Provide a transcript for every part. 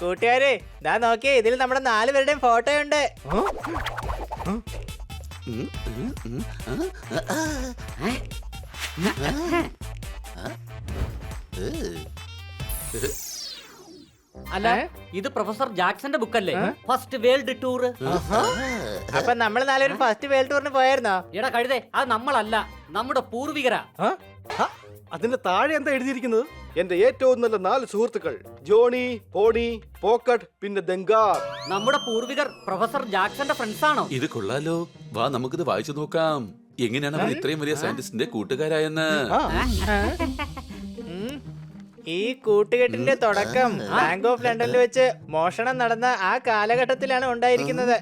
കൂട്ടുകാരെ ദാ നോക്കിയേ, ഇതിൽ നമ്മുടെ 4 പേരുടെയും ഫോട്ടോ ഉണ്ട്. അല്ല, ഇത് പ്രൊഫസർ ജാക്സന്റെ ബുക്കല്ലേ? First world tour. അപ്പൊ നമ്മൾ 4 പേരും ഫസ്റ്റ് വേൾഡ് ടൂറിന് പോയായിരുന്നോ? എടാ കഴുതേ, അത് നമ്മളല്ല, നമ്മുടെ പൂർവികരാ. അതിന്റെ താഴെ എന്താ എഴുതിയിരിക്കുന്നത്? എന്റെ ഏറ്റവും നല്ല 4 സുഹൃത്തുക്കൾ, ജോണി, പോണി, പോക്കറ്റ്, പിന്നെ ദങ്കാർ. നമ്മുടെ പൂർവികർ പ്രൊഫസർ ജാക്സന്റെ ഫ്രണ്ട്സ് ആണോ? ഇത് കൊള്ളാലോ, വാ നമുക്കിത് വായിച്ചു നോക്കാം. എങ്ങനെയാണ് അവർ ഇത്രയും വലിയ സയന്റിസ്റ്റിന്റെ കൂട്ടുകാരായെന്ന്. ഈ കൂട്ടുകെട്ടിന്റെ തുടക്കം ബാങ്ക് ഓഫ് ലണ്ടനിൽ വെച്ച് മോഷണം നടന്ന ആ കാലഘട്ടത്തിലാണ് ഉണ്ടായിരിക്കുന്നത്.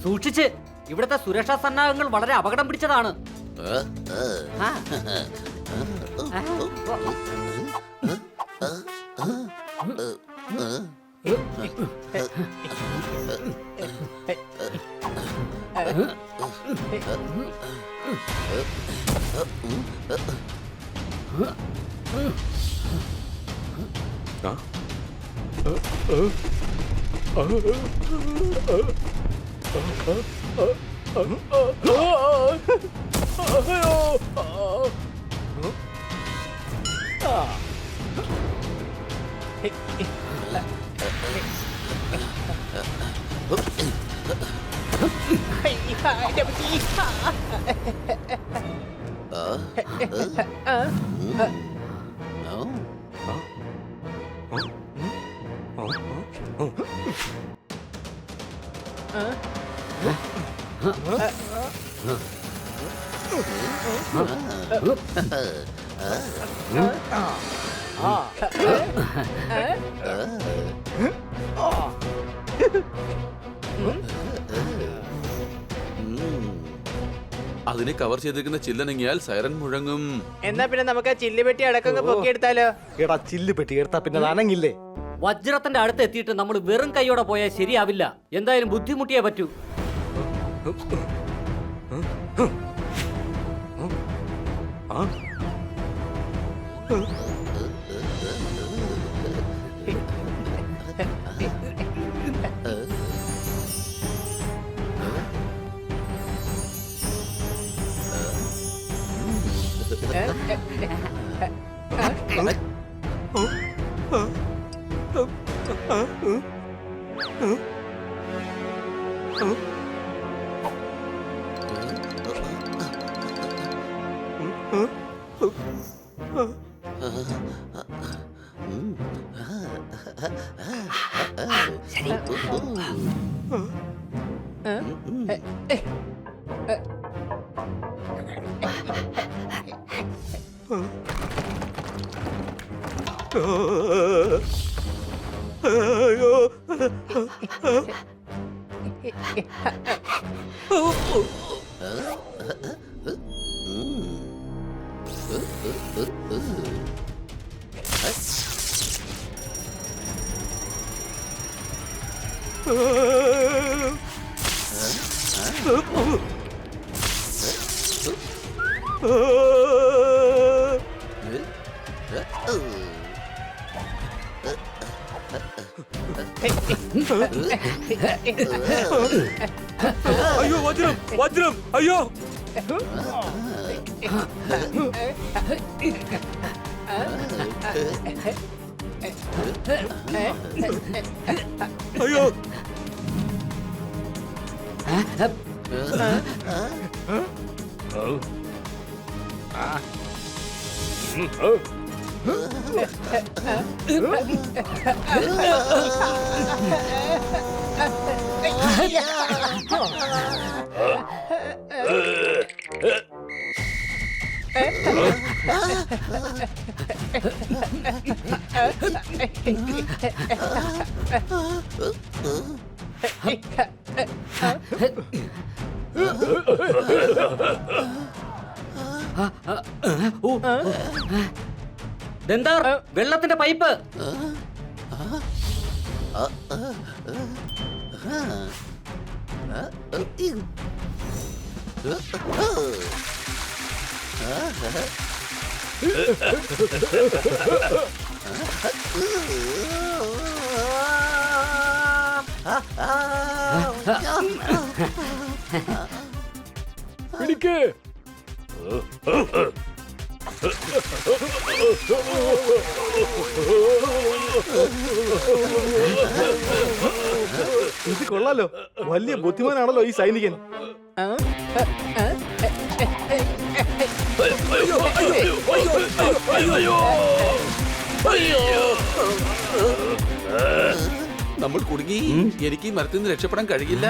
സൂക്ഷിച്ച്, ഇവിടുത്തെ സുരക്ഷാ സന്നാഹങ്ങൾ വളരെ അപകടം പിടിച്ചതാണ്. അതിനെ കവർ ചെയ്തിരിക്കുന്ന ചില്ലനങ്ങിയാൽ സൈറൻ മുഴങ്ങും. എന്നാ പിന്നെ നമുക്ക് ആ ചില്ലുപെട്ടി അടക്കം പൊക്കിയെടുത്താലോ? എടാ, ചില്ല് പെട്ടി എടുത്താ പിന്നെ അനങ്ങില്ലേ? വജ്രത്തിന്റെ അടുത്ത് എത്തിയിട്ട് നമ്മൾ വെറും കൈയോടെ പോയാൽ ശരിയാവില്ല. എന്തായാലും ബുദ്ധിമുട്ടിയേ പറ്റൂ. അയ്യോ. അയ്യോ വജ്രം വജ്രം അയ്യോ. അയ്യോ. ഇതെന്താ വെള്ളത്തിന്റെ പൈപ്പ്? പിടിക്ക്. ഇത് കൊള്ളാലോ, വലിയ ബുദ്ധിമാനാണല്ലോ ഈ സൈനികൻ. നമ്മൾ കുടുങ്ങി. എനിക്ക് ഈ മരത്തിൽ നിന്ന് രക്ഷപ്പെടാൻ കഴിയില്ല.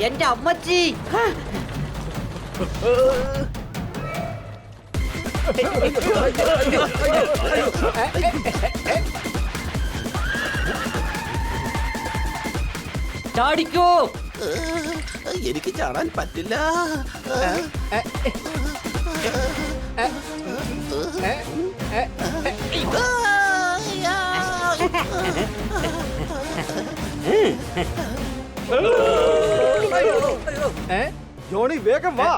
എന്റെ അമ്മച്ചി! ചാടിക്കോ! എനിക്ക് ചാടാൻ പറ്റില്ല. ജോണി വേഗം വാ.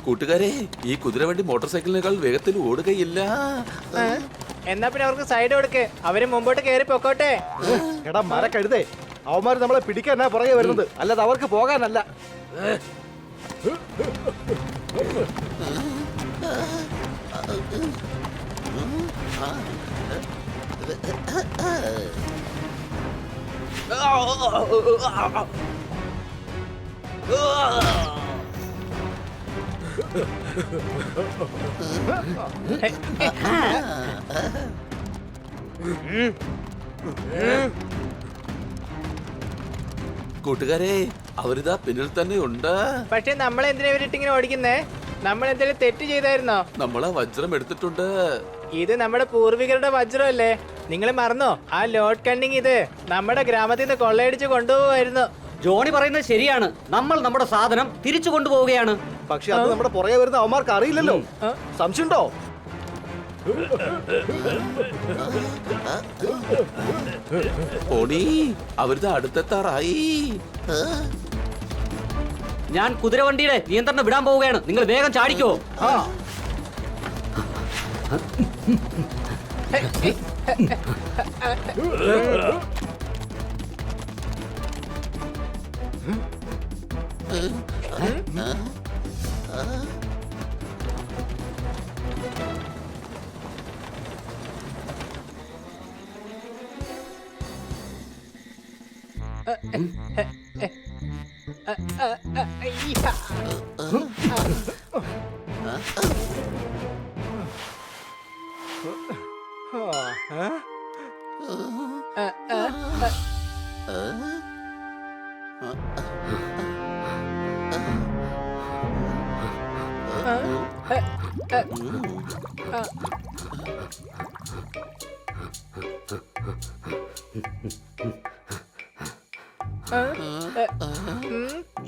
കൂട്ടുകാരെ, ഈ കുതിരവണ്ടി മോട്ടോർ സൈക്കിളിനേക്കാൾ വേഗത്തിൽ ഓടുകയില്ല. എന്നാ പിന്നെ അവർക്ക് സൈഡ് കൊടുക്ക്, അവര് മുമ്പോട്ട് കേറി പൊക്കോട്ടെ. എടാ മരക്കഴുതേ, അവന്മാര് നമ്മളെ പിടിക്കാനാ പുറകെ വരുന്നത്, അല്ലാതെ അവർക്ക് പോകാനല്ല. കൂട്ടുകാരെ, അവരിതാ പിന്നിൽ തന്നെ ഉണ്ട്. പക്ഷെ നമ്മൾ എന്തിനാ ഇവരിട്ടിങ്ങനെ ഓടിക്കുന്നേ? നമ്മൾ എന്തെങ്കിലും തെറ്റ് ചെയ്തായിരുന്നോ? നമ്മളാ വജ്രം എടുത്തിട്ടുണ്ട്. ഇത് നമ്മുടെ പൂർവികരുടെ വജ്രമല്ലേ? നിങ്ങൾ മറന്നോ? ആ ലോഡ് കണ്ണിങ് ഇത് നമ്മുടെ ഗ്രാമത്തിൽ നിന്ന് കൊള്ളയടിച്ച് കൊണ്ടുപോവായിരുന്നു. ജോണി പറയുന്നത് ശരിയാണ്. നമ്മൾ നമ്മുടെ സാധനം തിരിച്ചു കൊണ്ടുപോവുകയാണ്. പക്ഷെ അത് നമ്മുടെ പുറകെ വരുന്ന അവന്മാർക്ക് അറിയില്ലല്ലോ. സംശയമുണ്ടോ? പോണി, അവരിതാ അടുത്തെത്താറായി. ഞാൻ കുതിരവണ്ടിയുടെ നിയന്ത്രണം വിടാൻ പോവുകയാണ്. നിങ്ങൾ വേഗം ചാടിക്കോ.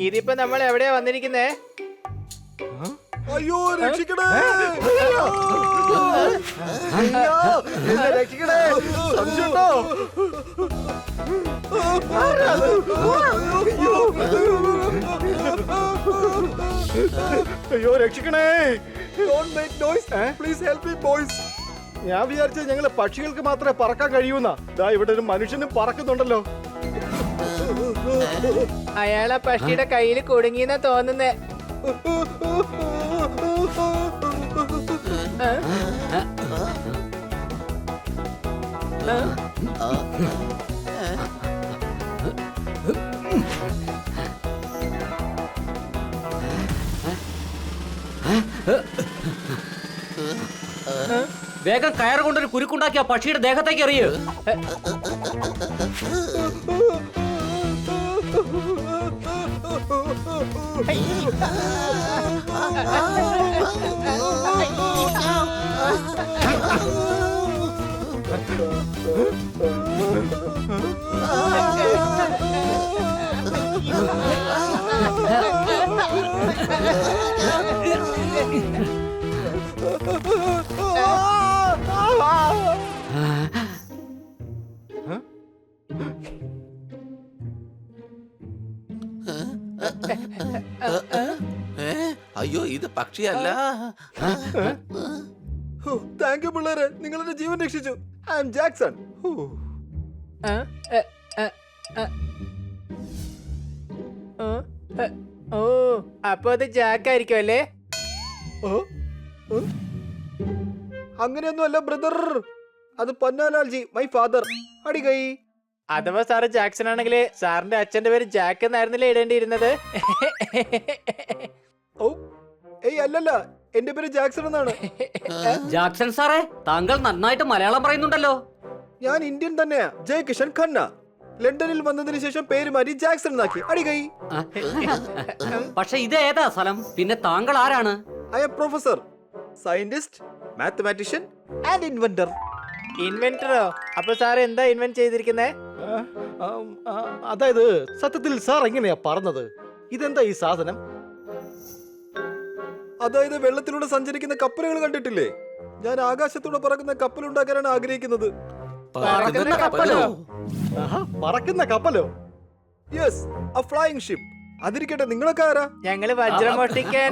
ഇതിപ്പോ നമ്മൾ എവിടെയാ വന്നിരിക്കുന്നേ? അയ്യോ, രക്ഷിക്കണേ! എന്നെ രക്ഷിക്കണേ! സംശയമുണ്ടോ? അയ്യോ, രക്ഷിക്കണേ! Don't make noise. Please help me, boys. ഞാൻ വിചാരിച്ചത് ഞങ്ങള് പക്ഷികൾക്ക് മാത്രമേ പറക്കാൻ കഴിയൂന്നാ. ദാ ഇവിടെ ഒരു മനുഷ്യനും പറക്കുന്നുണ്ടല്ലോ. അയാളെ പക്ഷിയുടെ കയ്യിൽ കുടുങ്ങിയെന്നാ തോന്നുന്നേ. വേഗം കയറ് കൊണ്ടൊരു കുരുക്കുണ്ടാക്കി ആ പക്ഷിയുടെ ദേഹത്തേക്ക് എറിയ്. അയ്യോ, ഇത് പക്ഷിയല്ല. താങ്ക് യു പിള്ളേരെ, നിങ്ങൾ എന്റെ ജീവൻ രക്ഷിച്ചു. I am Jackson. ഓ, അപ്പൊ അത് ജാക്കായിരിക്കും അല്ലേ? അങ്ങനെയൊന്നുമല്ല ബ്രദർ, അത് പന്നാലാൽജി, മൈ ഫാദർ. അടികൈ. അഥവാ സാറ് ജാക്സൺ ആണെങ്കിൽ സാറിന്റെ അച്ഛന്റെ പേര് ജാക്ക് എന്നായിരുന്നില്ലേ ഇടേണ്ടിയിരുന്നത്? ഓ, ഏയ് അല്ലല്ല, എന്റെ പേര് ജാക്സൺ എന്നാണ്. ജാക്സൺ സാറേ, താങ്കൾ നന്നായിട്ട് മലയാളം പറയുന്നുണ്ടല്ലോ. ഞാൻ ഇന്ത്യൻ തന്നെയാ, ജയ് കിഷൻ ഖന്ന. ലണ്ടനിൽ വന്നതിന് ശേഷം പേര് മാറ്റി ജാക്സൺ എന്നാക്കി. അടികൈ. പക്ഷെ ഇത് ഏതാ സ്ഥലം? പിന്നെ താങ്കൾ ആരാണ്? I am professor, scientist, mathematician and inventor. ഇൻവെന്ററോ? അപ്പൊ സാർ എന്താ ഇൻവെന്റ് ചെയ്തിരിക്കുന്നേ? അതായത് സത്യത്തിൽ സാർ എങ്ങനെയാ പറഞ്ഞത്? ഇതെന്താ ഈ സാധനം? അതായത് വെള്ളത്തിലൂടെ സഞ്ചരിക്കുന്ന കപ്പലുകൾ കണ്ടിട്ടില്ലേ? ഞാൻ ആകാശത്തൂടെ പറക്കുന്ന കപ്പലുണ്ടാക്കാനാണ് ആഗ്രഹിക്കുന്നത്. പറക്കുന്ന കപ്പലോ? പറക്കുന്ന കപ്പലോ? Yes, a flying ship. അതിരിക്കട്ടെ, നിങ്ങളൊക്കെ ആരാ? ഞങ്ങള് വജ്രം മോഷ്ടിക്കാൻ.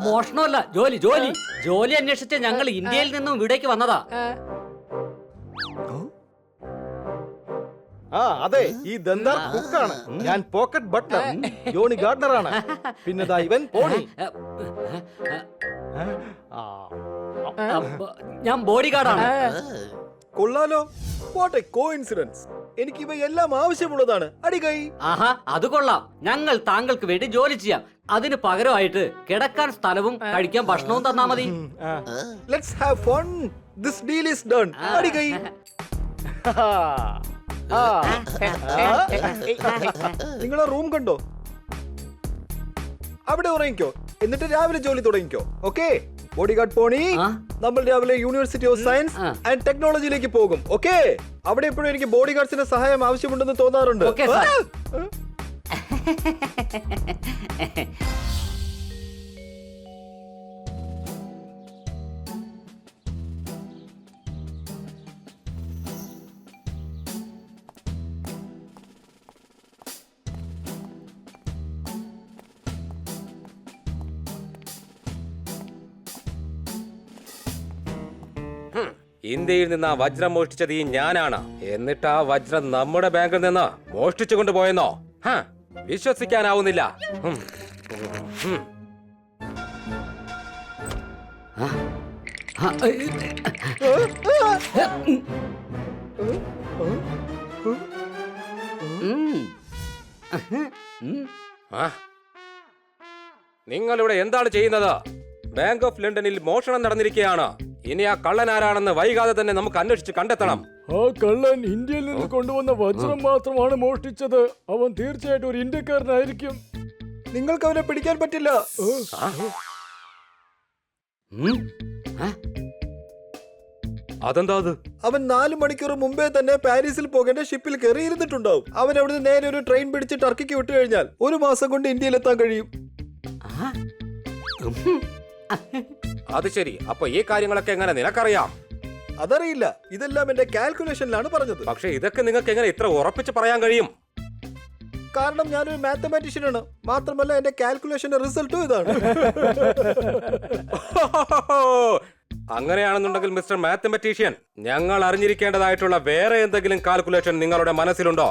മോഷണമല്ല, ജോലി ജോലി ജോലി അന്വേഷിച്ച് ഞങ്ങൾ ഇന്ത്യയിൽ നിന്നും ഇവിടേക്ക് വന്നതാ. അതെ, ഈ ദന്താർ കുക്കാണ്. ഞാൻ പോക്കറ്റ് ബട്ട്ലർ, ജോണി ഗാർഡനർ ആണ്. പിന്നെ ദാ ഇവൻ പോണി. ഞാൻ ബോഡി ഗാർഡാണ്. കൊള്ളാലോ, വാട്ട് എ കോഇൻസിഡൻസ്. എനിക്ക് ഇവയെല്ലാം ആവശ്യമുള്ളതാണ്. അടികൈ. ആഹാ, അത് കൊള്ളാം. ഞങ്ങൾ താങ്കൾക്ക് വേണ്ടി ജോലി ചെയ്യാം. അതിന് പകരമായിട്ട് കിടക്കാൻ സ്ഥലവും കഴിക്കാൻ ഭക്ഷണവും തന്നാ മതി. Let's have fun. This deal is done. അടികൈ. നിങ്ങളെ റൂം കണ്ടോ? അവിടെ ഉറങ്ങിക്കോ, എന്നിട്ട് രാവിലെ ജോലി തുടങ്ങിക്കോ. ഓക്കെ ബോഡി ഗാർഡ് പോണി, നമ്മൾ രാവിലെ യൂണിവേഴ്സിറ്റി ഓഫ് സയൻസ് ആൻഡ് ടെക്നോളജിയിലേക്ക് പോകും. ഓക്കെ അവിടെ എപ്പോഴും എനിക്ക് ബോഡി ഗാർഡ്സിന്റെ സഹായം ആവശ്യമുണ്ടെന്ന് തോന്നാറുണ്ട്. Okay, sir. ഇന്ത്യയിൽ നിന്ന് ആ വജ്രം മോഷ്ടിച്ചത് ഈ ഞാനാണ്. എന്നിട്ട് ആ വജ്രം നമ്മുടെ ബാങ്കിൽ നിന്ന് മോഷ്ടിച്ചു കൊണ്ടുപോയെന്നോ? വിശ്വസിക്കാനാവുന്നില്ല. നിങ്ങളിവിടെ എന്താണ് ചെയ്യുന്നത്? ബാങ്ക് ഓഫ് ലണ്ടനിൽ മോഷണം നടന്നിരിക്കുകയാണ്. ഇനി ആ കള്ളൻ ആരാണെന്ന് വൈകാതെ തന്നെ നമുക്ക് അന്വേഷിച്ച് കണ്ടെത്തണം. ആ കള്ളൻ ഇന്ത്യയിൽ നിന്ന് കൊണ്ടുവന്ന വജ്രം മാത്രമാണ് മോഷ്ടിച്ചത്. അവൻ തീർച്ചയായിട്ടും ഒരു ഇന്ത്യക്കാരനായിരിക്കും. നിങ്ങൾക്ക് അവനെ പിടിക്കാൻ പറ്റില്ല. അതെന്താ അത്? അവൻ 4 മണിക്കൂർ മുമ്പേ തന്നെ പാരീസിൽ പോകേണ്ട ഷിപ്പിൽ കയറിയിരുന്നിട്ടുണ്ടാവും. അവൻ അവിടുന്ന് നേരെ ഒരു ട്രെയിൻ പിടിച്ച് ടർക്കിക്ക് വിട്ടു കഴിഞ്ഞാൽ 1 മാസം കൊണ്ട് ഇന്ത്യയിലെത്താൻ കഴിയും. അത് ശരി. അപ്പൊ ഈ കാര്യങ്ങളൊക്കെ എങ്ങനെ നിനക്കറിയാം? അതറിയില്ല, ഇതെല്ലാം എന്റെ കാൽക്കുലേഷനിലാണ് പറഞ്ഞത്. പക്ഷെ ഇതൊക്കെ നിങ്ങൾക്ക് എങ്ങനെ ഇത്ര ഉറപ്പിച്ച് പറയാൻ കഴിയും? കാരണം ഞാനൊരു മാത്തമാറ്റീഷ്യൻ ആണ്. മാത്രമല്ല എന്റെ കാൽക്കുലേഷന്റെ റിസൾട്ടും ഇതാണ്. അങ്ങനെയാണെന്നുണ്ടെങ്കിൽ മിസ്റ്റർ മാത്തമാറ്റീഷ്യൻ, ഞങ്ങൾ അറിഞ്ഞിരിക്കേണ്ടതായിട്ടുള്ള വേറെ എന്തെങ്കിലും കാൽക്കുലേഷൻ നിങ്ങളുടെ മനസ്സിലുണ്ടോ?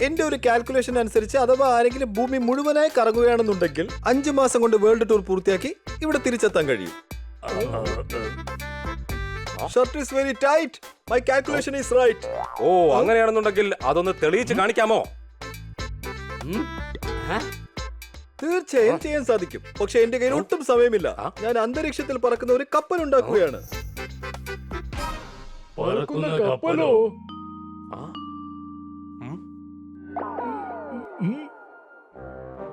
എന്റെ ഒരു കാൽക്കുലേഷൻ അനുസരിച്ച് അഥവാ ആരെങ്കിലും ഭൂമി മുഴുവനായി കറങ്ങുകയാണെന്നുണ്ടെങ്കിൽ 5 മാസം കൊണ്ട് വേൾഡ് ടൂർ പൂർത്തിയാക്കി ഇവിടെ തിരിച്ചെത്താൻ കഴിയും. Shirt is very tight. My calculation is right. ഓ, അങ്ങനെയാണെന്നുണ്ടെങ്കിൽ അതൊന്ന് തെളിയിച്ച് കാണിക്കാമോ? തീർച്ചയായും ചെയ്യാൻ സാധിക്കും. പക്ഷെ എന്റെ കയ്യിൽ ഒട്ടും സമയമില്ല. ഞാൻ അന്തരീക്ഷത്തിൽ പറക്കുന്ന ഒരു കപ്പൽ ഉണ്ടാക്കുകയാണ്. പറക്കുന്ന കപ്പലോ?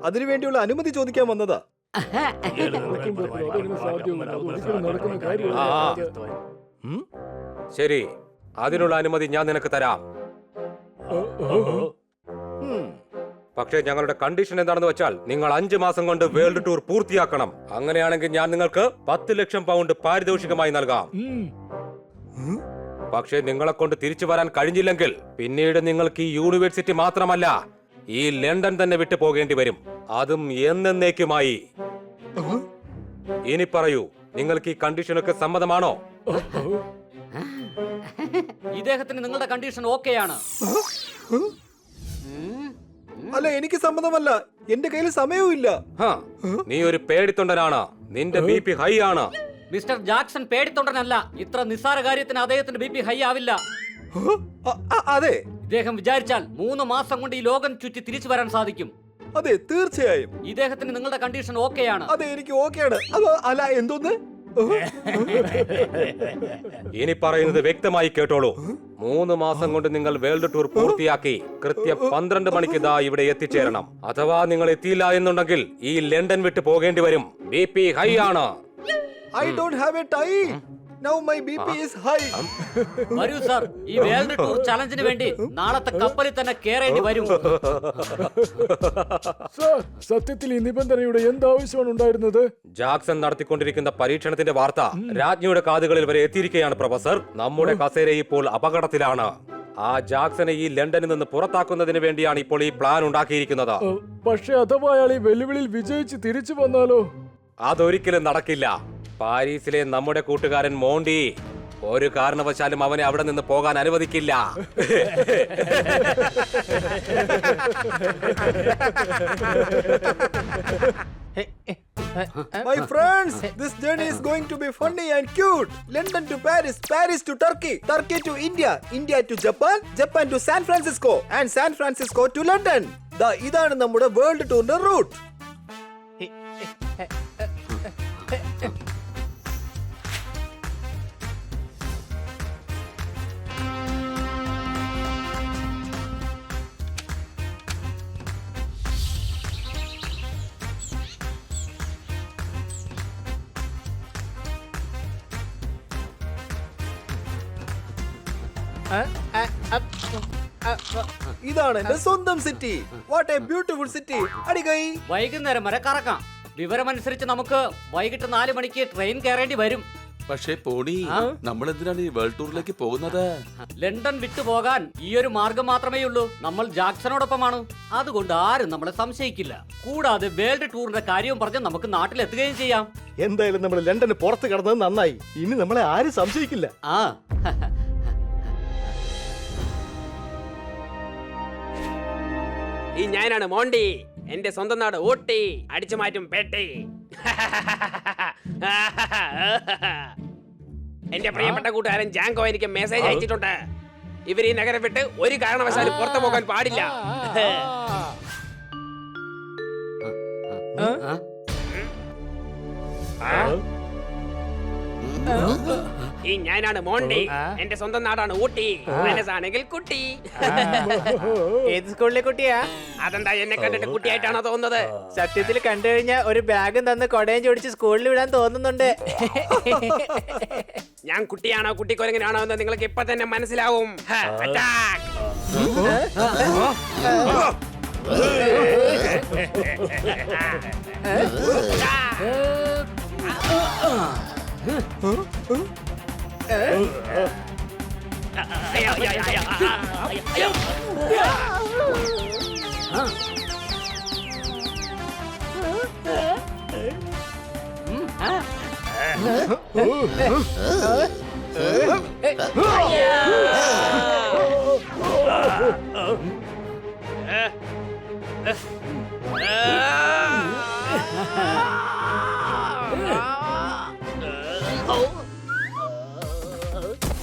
അതിനുവേണ്ടിയുള്ള അനുമതി ചോദിക്കാൻ വന്നതാ. നടക്കുന്ന കാര്യമല്ല. ശരി, അതിനുള്ള അനുമതി ഞാൻ നിനക്ക് തരാം. പക്ഷേ ഞങ്ങളുടെ കണ്ടീഷൻ എന്താണെന്ന് വെച്ചാൽ നിങ്ങൾ 5 മാസം കൊണ്ട് വേൾഡ് ടൂർ പൂർത്തിയാക്കണം. അങ്ങനെയാണെങ്കിൽ ഞാൻ നിങ്ങൾക്ക് 10 ലക്ഷം പൗണ്ട് പാരിതോഷികമായി നൽകാം. പക്ഷേ നിങ്ങളെ കൊണ്ട് തിരിച്ചു വരാൻ കഴിഞ്ഞില്ലെങ്കിൽ പിന്നീട് നിങ്ങൾക്ക് ഈ യൂണിവേഴ്സിറ്റി മാത്രമല്ല ഈ ലണ്ടൻ തന്നെ വിട്ടു പോകേണ്ടി വരും. അതും എന്നേക്കുമായി. ഇനി പറയൂ, നിങ്ങൾക്ക് ഈ കണ്ടീഷനൊക്കെ സമ്മതമാണോ? ഇദ്ദേഹത്തിന് നിങ്ങളുടെ കണ്ടീഷൻ ഓക്കെയാണ്. അല്ല, എനിക്ക് സമ്മതമല്ല. എന്റെ കയ്യിൽ സമയവും ഇല്ല. നീ ഒരു പേടിത്തൊണ്ടനാണ്. നിന്റെ BP ഹൈ ആണ്. മിസ്റ്റർ ജാക്സൺ പേടിത്തൊണ്ടനല്ല. ഇത്ര നിസ്സാര കാര്യത്തിന് അദ്ദേഹത്തിന്റെ BP ഹൈ ആവില്ല. അതെ, ഇദ്ദേഹം വിചാരിച്ചാൽ 3 മാസം കൊണ്ട് ഈ ലോകം ചുറ്റി തിരിച്ചു വരാൻ സാധിക്കും. അതെ, തീർച്ചയായും. ഇദ്ദേഹത്തിന് നിങ്ങളുടെ കണ്ടീഷൻ ഓക്കെയാണ്. അതെ, എനിക്ക് ഓക്കെയാണ്. അല്ല, എന്തോന്ന്? ഇനി പറയുന്നത് വ്യക്തമായി കേട്ടോളൂ. 3 മാസം കൊണ്ട് നിങ്ങൾ വേൾഡ് ടൂർ പൂർത്തിയാക്കി കൃത്യം 12 മണിക്ക് ഇതാ ഇവിടെ എത്തിച്ചേരണം. അഥവാ നിങ്ങൾ എത്തിയില്ല എന്നുണ്ടെങ്കിൽ ഈ ലണ്ടൻ വിട്ട് പോകേണ്ടി വരും. BP ഹൈ ആണ്. I don't have a tie. Now my BP is high. വരൂ സാർ, ഈ വേൾഡ് ടൂർ ചലഞ്ചിന് വേണ്ടി നാളത്തെ കപ്പലിൽ തന്നെ കേറേണ്ടി വരും. സാർ, സത്യത്തിൽ ഈ നിബന്ധനയുടെ എന്താവശ്യമാണ് ഉണ്ടായിരുന്നത്? ജാക്സൺ നടത്തിക്കൊണ്ടിരിക്കുന്ന പരീക്ഷണത്തിന്റെ വാർത്ത രാജ്ഞിയുടെ കാതുകളിൽ വരെ എത്തിയിരിക്കുകയാണ് പ്രൊഫസർ. നമ്മുടെ കസേര ഇപ്പോൾ അപകടത്തിലാണ്. ആ ജാക്സനെ ഈ ലണ്ടനിൽ നിന്ന് പുറത്താക്കുന്നതിന് വേണ്ടിയാണ് ഇപ്പോൾ ഈ പ്ലാൻ ഉണ്ടാക്കിയിരിക്കുന്നത്. പക്ഷെ അഥവാ അയാൾ ഈ വെല്ലുവിളിയിൽ വിജയിച്ച് തിരിച്ചു വന്നാലോ? അതൊരിക്കലും നടക്കില്ല. പാരീസിലെ നമ്മുടെ കൂട്ടുകാരൻ മോണ്ടി ഒരു കാരണവശാലും അവനെ അവിടെ നിന്ന് പോകാൻ അനുവദിക്കില്ല. My friends, this journey is going to be funny and cute. London to Paris, Paris to Turkey, Turkey to India, India to Japan, Japan to San Francisco, and San Francisco to London. ഇതാണ് നമ്മുടെ world ടൂറിന്റെ root. ഇതാണ് എന്റെ സ്വന്തം city. What a beautiful city. അടികൈ. വൈകുന്നേരം വരെ കറക്കാം. വിവരമനുസരിച്ച് നമുക്ക് വൈകിട്ട് 4 മണിക്ക് ട്രെയിൻ കയറേണ്ടി വരും. പക്ഷേ പോണി, നമ്മൾ എന്തിനാണ് ഈ വേൾഡ് ടൂറിലേക്ക് പോകുന്നത്? ലണ്ടൻ വിട്ടുപോകാൻ ഈ ഒരു മാർഗം മാത്രമേ ഉള്ളൂ. നമ്മൾ ജാക്സണോടൊപ്പമാണ്. അതുകൊണ്ട് ആരും നമ്മളെ സംശയിക്കില്ല. കൂടാതെ വേൾഡ് ടൂറിന്റെ കാര്യവും പറഞ്ഞ് നമുക്ക് നാട്ടിലെത്തുകയും ചെയ്യാം. എന്തായാലും നമ്മൾ ലണ്ടന് പുറത്ത് കടന്നത് നന്നായി. ഇനി നമ്മളെ ആരും സംശയിക്കില്ല. ആ ഈ ഞാനാണ് മോണ്ടി. എന്റെ സ്വന്തം നാട് ഊട്ടി. അടിച്ചു മാറ്റും പെട്ടി. എന്റെ പ്രിയപ്പെട്ട കൂട്ടുകാരൻ ജാങ്കോ എനിക്ക് മെസ്സേജ് അയച്ചിട്ടുണ്ട്. ഇവർ ഈ നഗരം വിട്ട് ഒരു കാരണവശാലും പുറത്തു പോകാൻ പാടില്ല. ഈ ഞാനാണ് മോണ്ടി. എന്റെ സ്വന്തം നാടാണ് ഊട്ടി. മനസ്സാണെങ്കിൽ കുട്ടി. ഏത് സ്കൂളിലെ കുട്ടിയാ? അതെന്താ എന്നെ കണ്ടിട്ട് കുട്ടിയായിട്ടാണോ തോന്നുന്നത്? സത്യത്തിൽ കണ്ടു കഴിഞ്ഞാൽ ഒരു ബാഗും തന്ന് കൊടയും ചോടിച്ച് സ്കൂളിൽ വിടാൻ തോന്നുന്നുണ്ട്. ഞാൻ കുട്ടിയാണോ കുട്ടിക്കൊരങ്ങനാണോ എന്ന് നിങ്ങൾക്ക് ഇപ്പൊ തന്നെ മനസ്സിലാവും. Attack!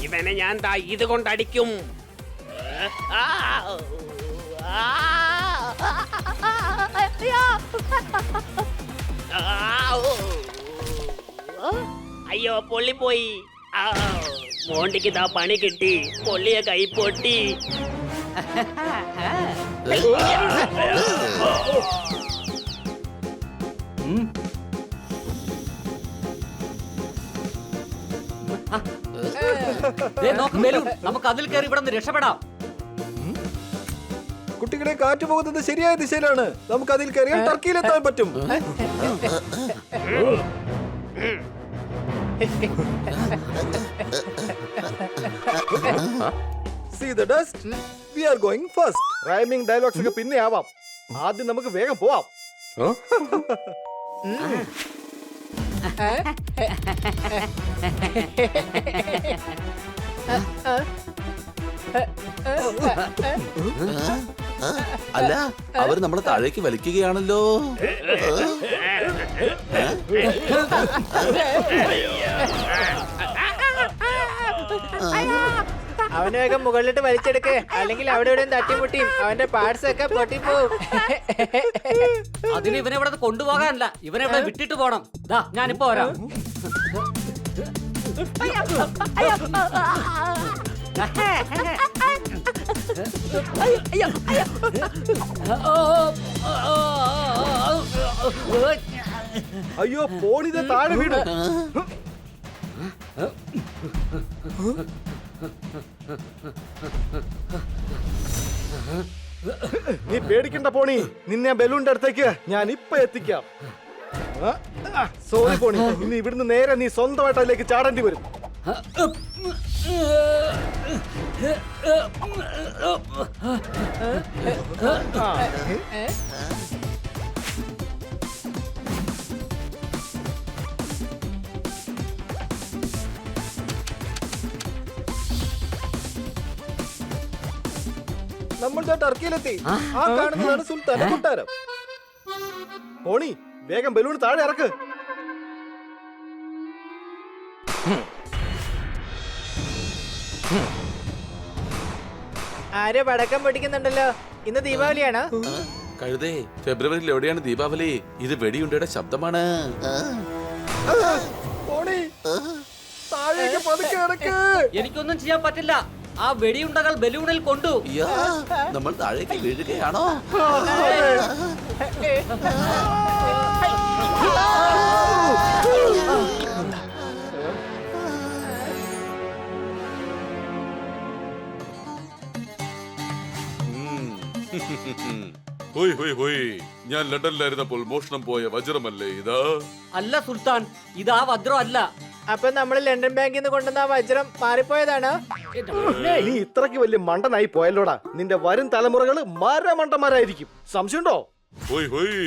ഇവനെ ഞാൻ ദാ ഇത് കൊണ്ടടിക്കും. അയ്യോ പൊള്ളിപ്പോയി. മോണ്ടിക്ക് ദാ പണി കിട്ടി. പൊള്ളിയ കൈ പൊട്ടി. നമുക്ക് അതിൽ കയറി ഇവിടെ നിന്ന് രക്ഷപ്പെടാം. കുട്ടികളെ, കാറ്റ് പോകുന്നത് ശരിയായ ദിശയിലാണ്. നമുക്ക് അതിൽ കയറിയാൽ ടർക്കിയിലെത്താൻ പറ്റും. See the dust? We are going first. Rhyming dialogues ഒക്കെ പിന്നെ ആവാം. ആദ്യം നമുക്ക് വേഗം പോവാം. അല്ല, അവർ നമ്മളെ താഴേക്ക് വലിക്കുകയാണല്ലോ. അവന് വേഗം മുകളിലിട്ട് വലിച്ചെടുക്ക്, അല്ലെങ്കിൽ അവിടെ ഇവിടെ തട്ടിമുട്ടിയും അവന്റെ പാർട്സ് ഒക്കെ പൊട്ടിപ്പോവും. അതിന് ഇവനെ ഇവിടെ കൊണ്ടുപോകാനല്ല, ഇവനെ ഇവിടെ വിട്ടിട്ട് പോണം. ദാ ഞാനിപ്പോ വരാം. അയ്യോ, പോണിത് താഴെ വീണു. നീ പേടിക്കണ്ട പോണി, നിന്നെ ബലൂണിന്റെ അടുത്തേക്ക് ഞാൻ ഇപ്പൊ എത്തിക്കാം. സോറി പോണി, ഇനി ഇവിടുന്ന് നേരെ നീ സ്വന്തമായിട്ട് അതിലേക്ക് ചാടേണ്ടി വരും. നമ്മൾ ടർക്കിയിലെത്തി. ആ കാണുന്നതാണ് സുൽത്താന്റെ കൊട്ടാരം. പോണി, വേഗം ബലൂൺ താഴെ ഇറക്ക്. ആരോ പടക്കം പൊട്ടിക്കുന്നുണ്ടല്ലോ. ഇന്ന് ദീപാവലിയാണോ? കഴുതേ, ഫെബ്രുവരിയിൽ എവിടെയാണ് ദീപാവലി? ഇത് വെടിയുണ്ടയുടെ ശബ്ദമാണ്. പോണി, താഴേക്ക് പതുക്കെ ഇറക്ക്. എനിക്കൊന്നും ചെയ്യാൻ പറ്റില്ല. ആ വെടിയുണ്ടകൾ ബലൂണിൽ കൊണ്ടു. അയ്യോ, നമ്മൾ താഴേക്ക് വീഴുകയാണോ? ഹോയ് ഹോയ് ഹോയ്, ഞാൻ ലണ്ടനിലായിരുന്നപ്പോൾ മോഷണം പോയ വജ്രമല്ലേ ഇതാ? അല്ല സുൽത്താൻ, ഇതാ വജ്രം അല്ല. അപ്പൊ നമ്മൾ ലണ്ടൻ ബാങ്കിൽ നിന്ന് കൊണ്ടുവന്ന ആ വജ്രം മാറിപ്പോയതാണ്. നീ ഇത്രക്ക് വലിയ മണ്ടനായി പോയല്ലോടാ. നിന്റെ വരും തലമുറകള് മണ്ടന്മാരായിരിക്കും. സംശയമുണ്ടോ? ഹോയ് ഹോയ്,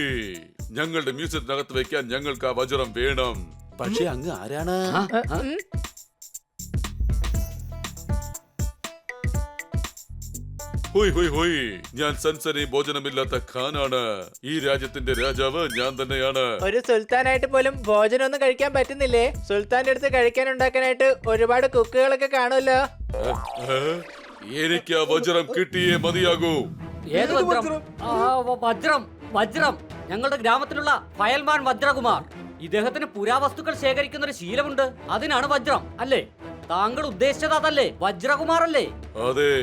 ഞങ്ങളുടെ മ്യൂസിയത്തിനകത്ത് വെക്കാൻ ഞങ്ങൾക്ക് ആ വജ്രം വേണം. പക്ഷെ അങ്ങ് ആരാണ്? ഹോയ് ഹോയ് ഹോയ്, ഞാൻ സൻസനി ഭോജനമില്ലാത്ത ഖാനാണ്. ഈ രാജ്യത്തിന്റെ രാജാവ് ഞാൻ തന്നെയാണ്. ഒരു സുൽത്താനായിട്ട് പോലും ഭോജനം ഒന്നും കഴിക്കാൻ പറ്റുന്നില്ലേ? സുൽത്താന്റെ അടുത്ത് കഴിക്കാൻ ഉണ്ടാക്കാനായിട്ട് ഒരുപാട് കുക്കുകളൊക്കെ കാണുമല്ലോ. എനിക്ക് ആ വജ്രം കിട്ടിയേ മതിയാകൂ. ഏത് വജ്രം? വജ്രം വജ്രം ഞങ്ങളുടെ ഗ്രാമത്തിലുള്ള ഫയൽമാൻ വജ്രകുമാർ. ഇദ്ദേഹത്തിന് പുരാവസ്തുക്കൾ ശേഖരിക്കുന്ന ഒരു ശീലമുണ്ട്. അതിനാണ് വജ്രം അല്ലേ? താങ്കൾ ഉദ്ദേശിച്ചത് അതല്ലേ? വജ്രകുമാർ അല്ലേ? അതെ,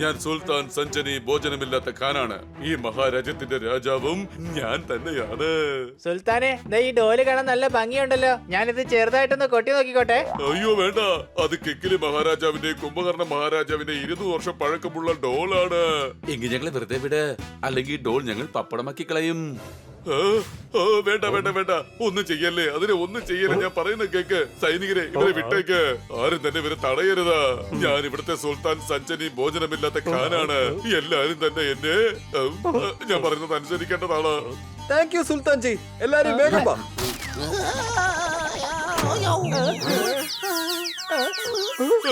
ഞാൻ സുൽത്താൻ സഞ്ജനി ഭോജനമില്ലാത്ത ഖാനാണ്. ഈ മഹാരാജ്യത്തിന്റെ രാജാവും ഞാൻ തന്നെയാണ്. സുൽത്താനെ, ദേ ഈ ഡോല് കാണാൻ നല്ല ഭംഗിയുണ്ടല്ലോ. ഞാനിത് ചെറുതായിട്ടൊന്ന് കൊട്ടി നോക്കിക്കോട്ടെ. അയ്യോ വേണ്ട, അത് കിക്കിലി മഹാരാജാവിന്റെ കുംഭകർണ മഹാരാജാവിന്റെ 200 വർഷം പഴക്കമുള്ള ഡോളാണ്. എങ്കിൽ ഞങ്ങളെ വെറുതെ വിട്, അല്ലെങ്കിൽ ഡോൾ ഞങ്ങൾ പപ്പടമാക്കി കളയും. വേണ്ട വേണ്ട വേണ്ട, ഒന്നും ചെയ്യല്ലേ, അതിനെ ഒന്നും ചെയ്യല്ലേ. ഞാൻ പറയുന്ന കേക്ക്. സൈനികരെ, ഇവരെ വിട്ടേക്ക്. ആരും തന്നെ ഇവരെ തടയരുത്. ഞാൻ ഇവിടുത്തെ സുൽത്താൻ സഞ്ജനി ഭോജനമില്ലാത്ത ഖാനാണ്. എല്ലാരും തന്നെ എന്നെ ഞാൻ പറയുന്നത് അനുസരിക്കേണ്ടതാണ്. Thank you Sultan ji. എല്ലാരും വേഗം വാ.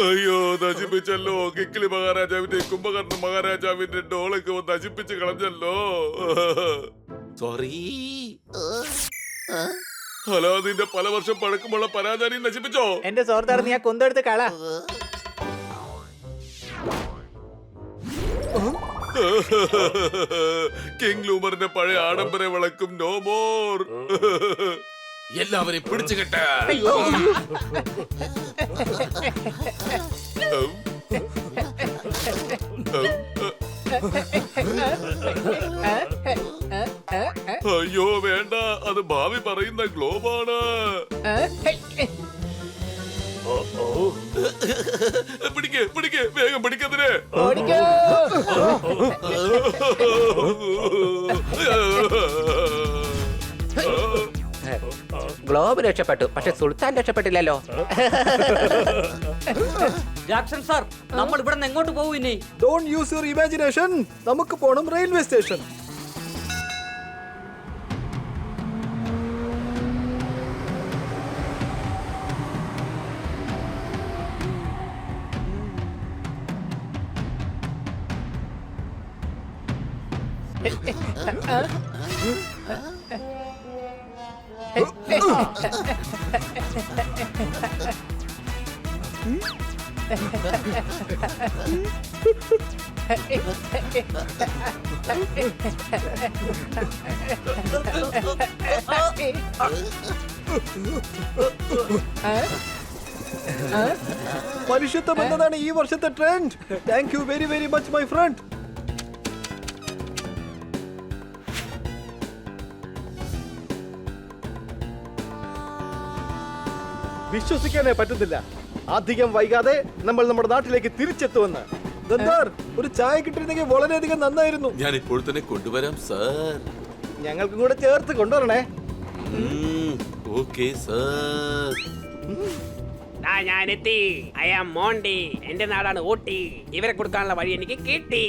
അയ്യോ, നശിപ്പിച്ചല്ലോ. കിക്കിലി മഹാരാജാവിന്റെ കുംഭകർണ മഹാരാജാവിന്റെ ഡോളൊക്കെ നശിപ്പിച്ച് കളഞ്ഞല്ലോ. സോറി. ഹലോ, നിന്റെ പല വർഷം പഴക്കമുള്ള പരാജാനി നശിപ്പിച്ചോ? എന്റെ സുഹൃത്താണ്, നീ ആ കുന്തെടുത്ത് കള. കിങ് ലൂമറിന്റെ പഴയ ആഡംബര വിളക്കും നോ മോർ. എല്ലാവരെയും പിടിച്ചു കെട്ട. അയ്യോ വേണ്ട, അത് ഭാവി പറയുന്ന ഗ്ലോബാണ്. പിടിക്ക് പിടിക്ക്, വേഗം പിടിക്കതിനെ. ഗ്ലോബ് രക്ഷപ്പെട്ടു, പക്ഷെ സുൽത്താൻ രക്ഷപ്പെട്ടില്ലല്ലോ. ജാക്സൺ സാർ, നമ്മൾ ഇവിടെ നിന്ന് എങ്ങോട്ട് പോകും ഇനി? Don't use your imagination. നമുക്ക് പോണം റെയിൽവേ സ്റ്റേഷൻ. മനുഷ്യത്വം എന്നതാണ് ഈ വർഷത്തെ trend. Thank you very very much my friend. വിശ്വസിക്കാനേ പറ്റുന്നില്ല. അധികം വൈകാതെ നമ്മൾ നമ്മുടെ നാട്ടിലേക്ക് തിരിച്ചെത്തുമെന്ന്. ദന്താർ, ഒരു ചായ കിട്ടിയിരുന്നെങ്കിൽ വളരെയധികം നന്നായിരുന്നു. ഞാൻ ഇപ്പോൾ തന്നെ കൊണ്ടുവരാം സാർ. ഞങ്ങൾക്കും കൂടെ ചേർത്ത് കൊണ്ടുവരണേ. Okay sir. ഞാനെത്തി. I am Monty. എന്റെ നാടാണ് ഊട്ടി. ഇവരെ കൊടുക്കാനുള്ള വഴി എനിക്ക് കിട്ടി.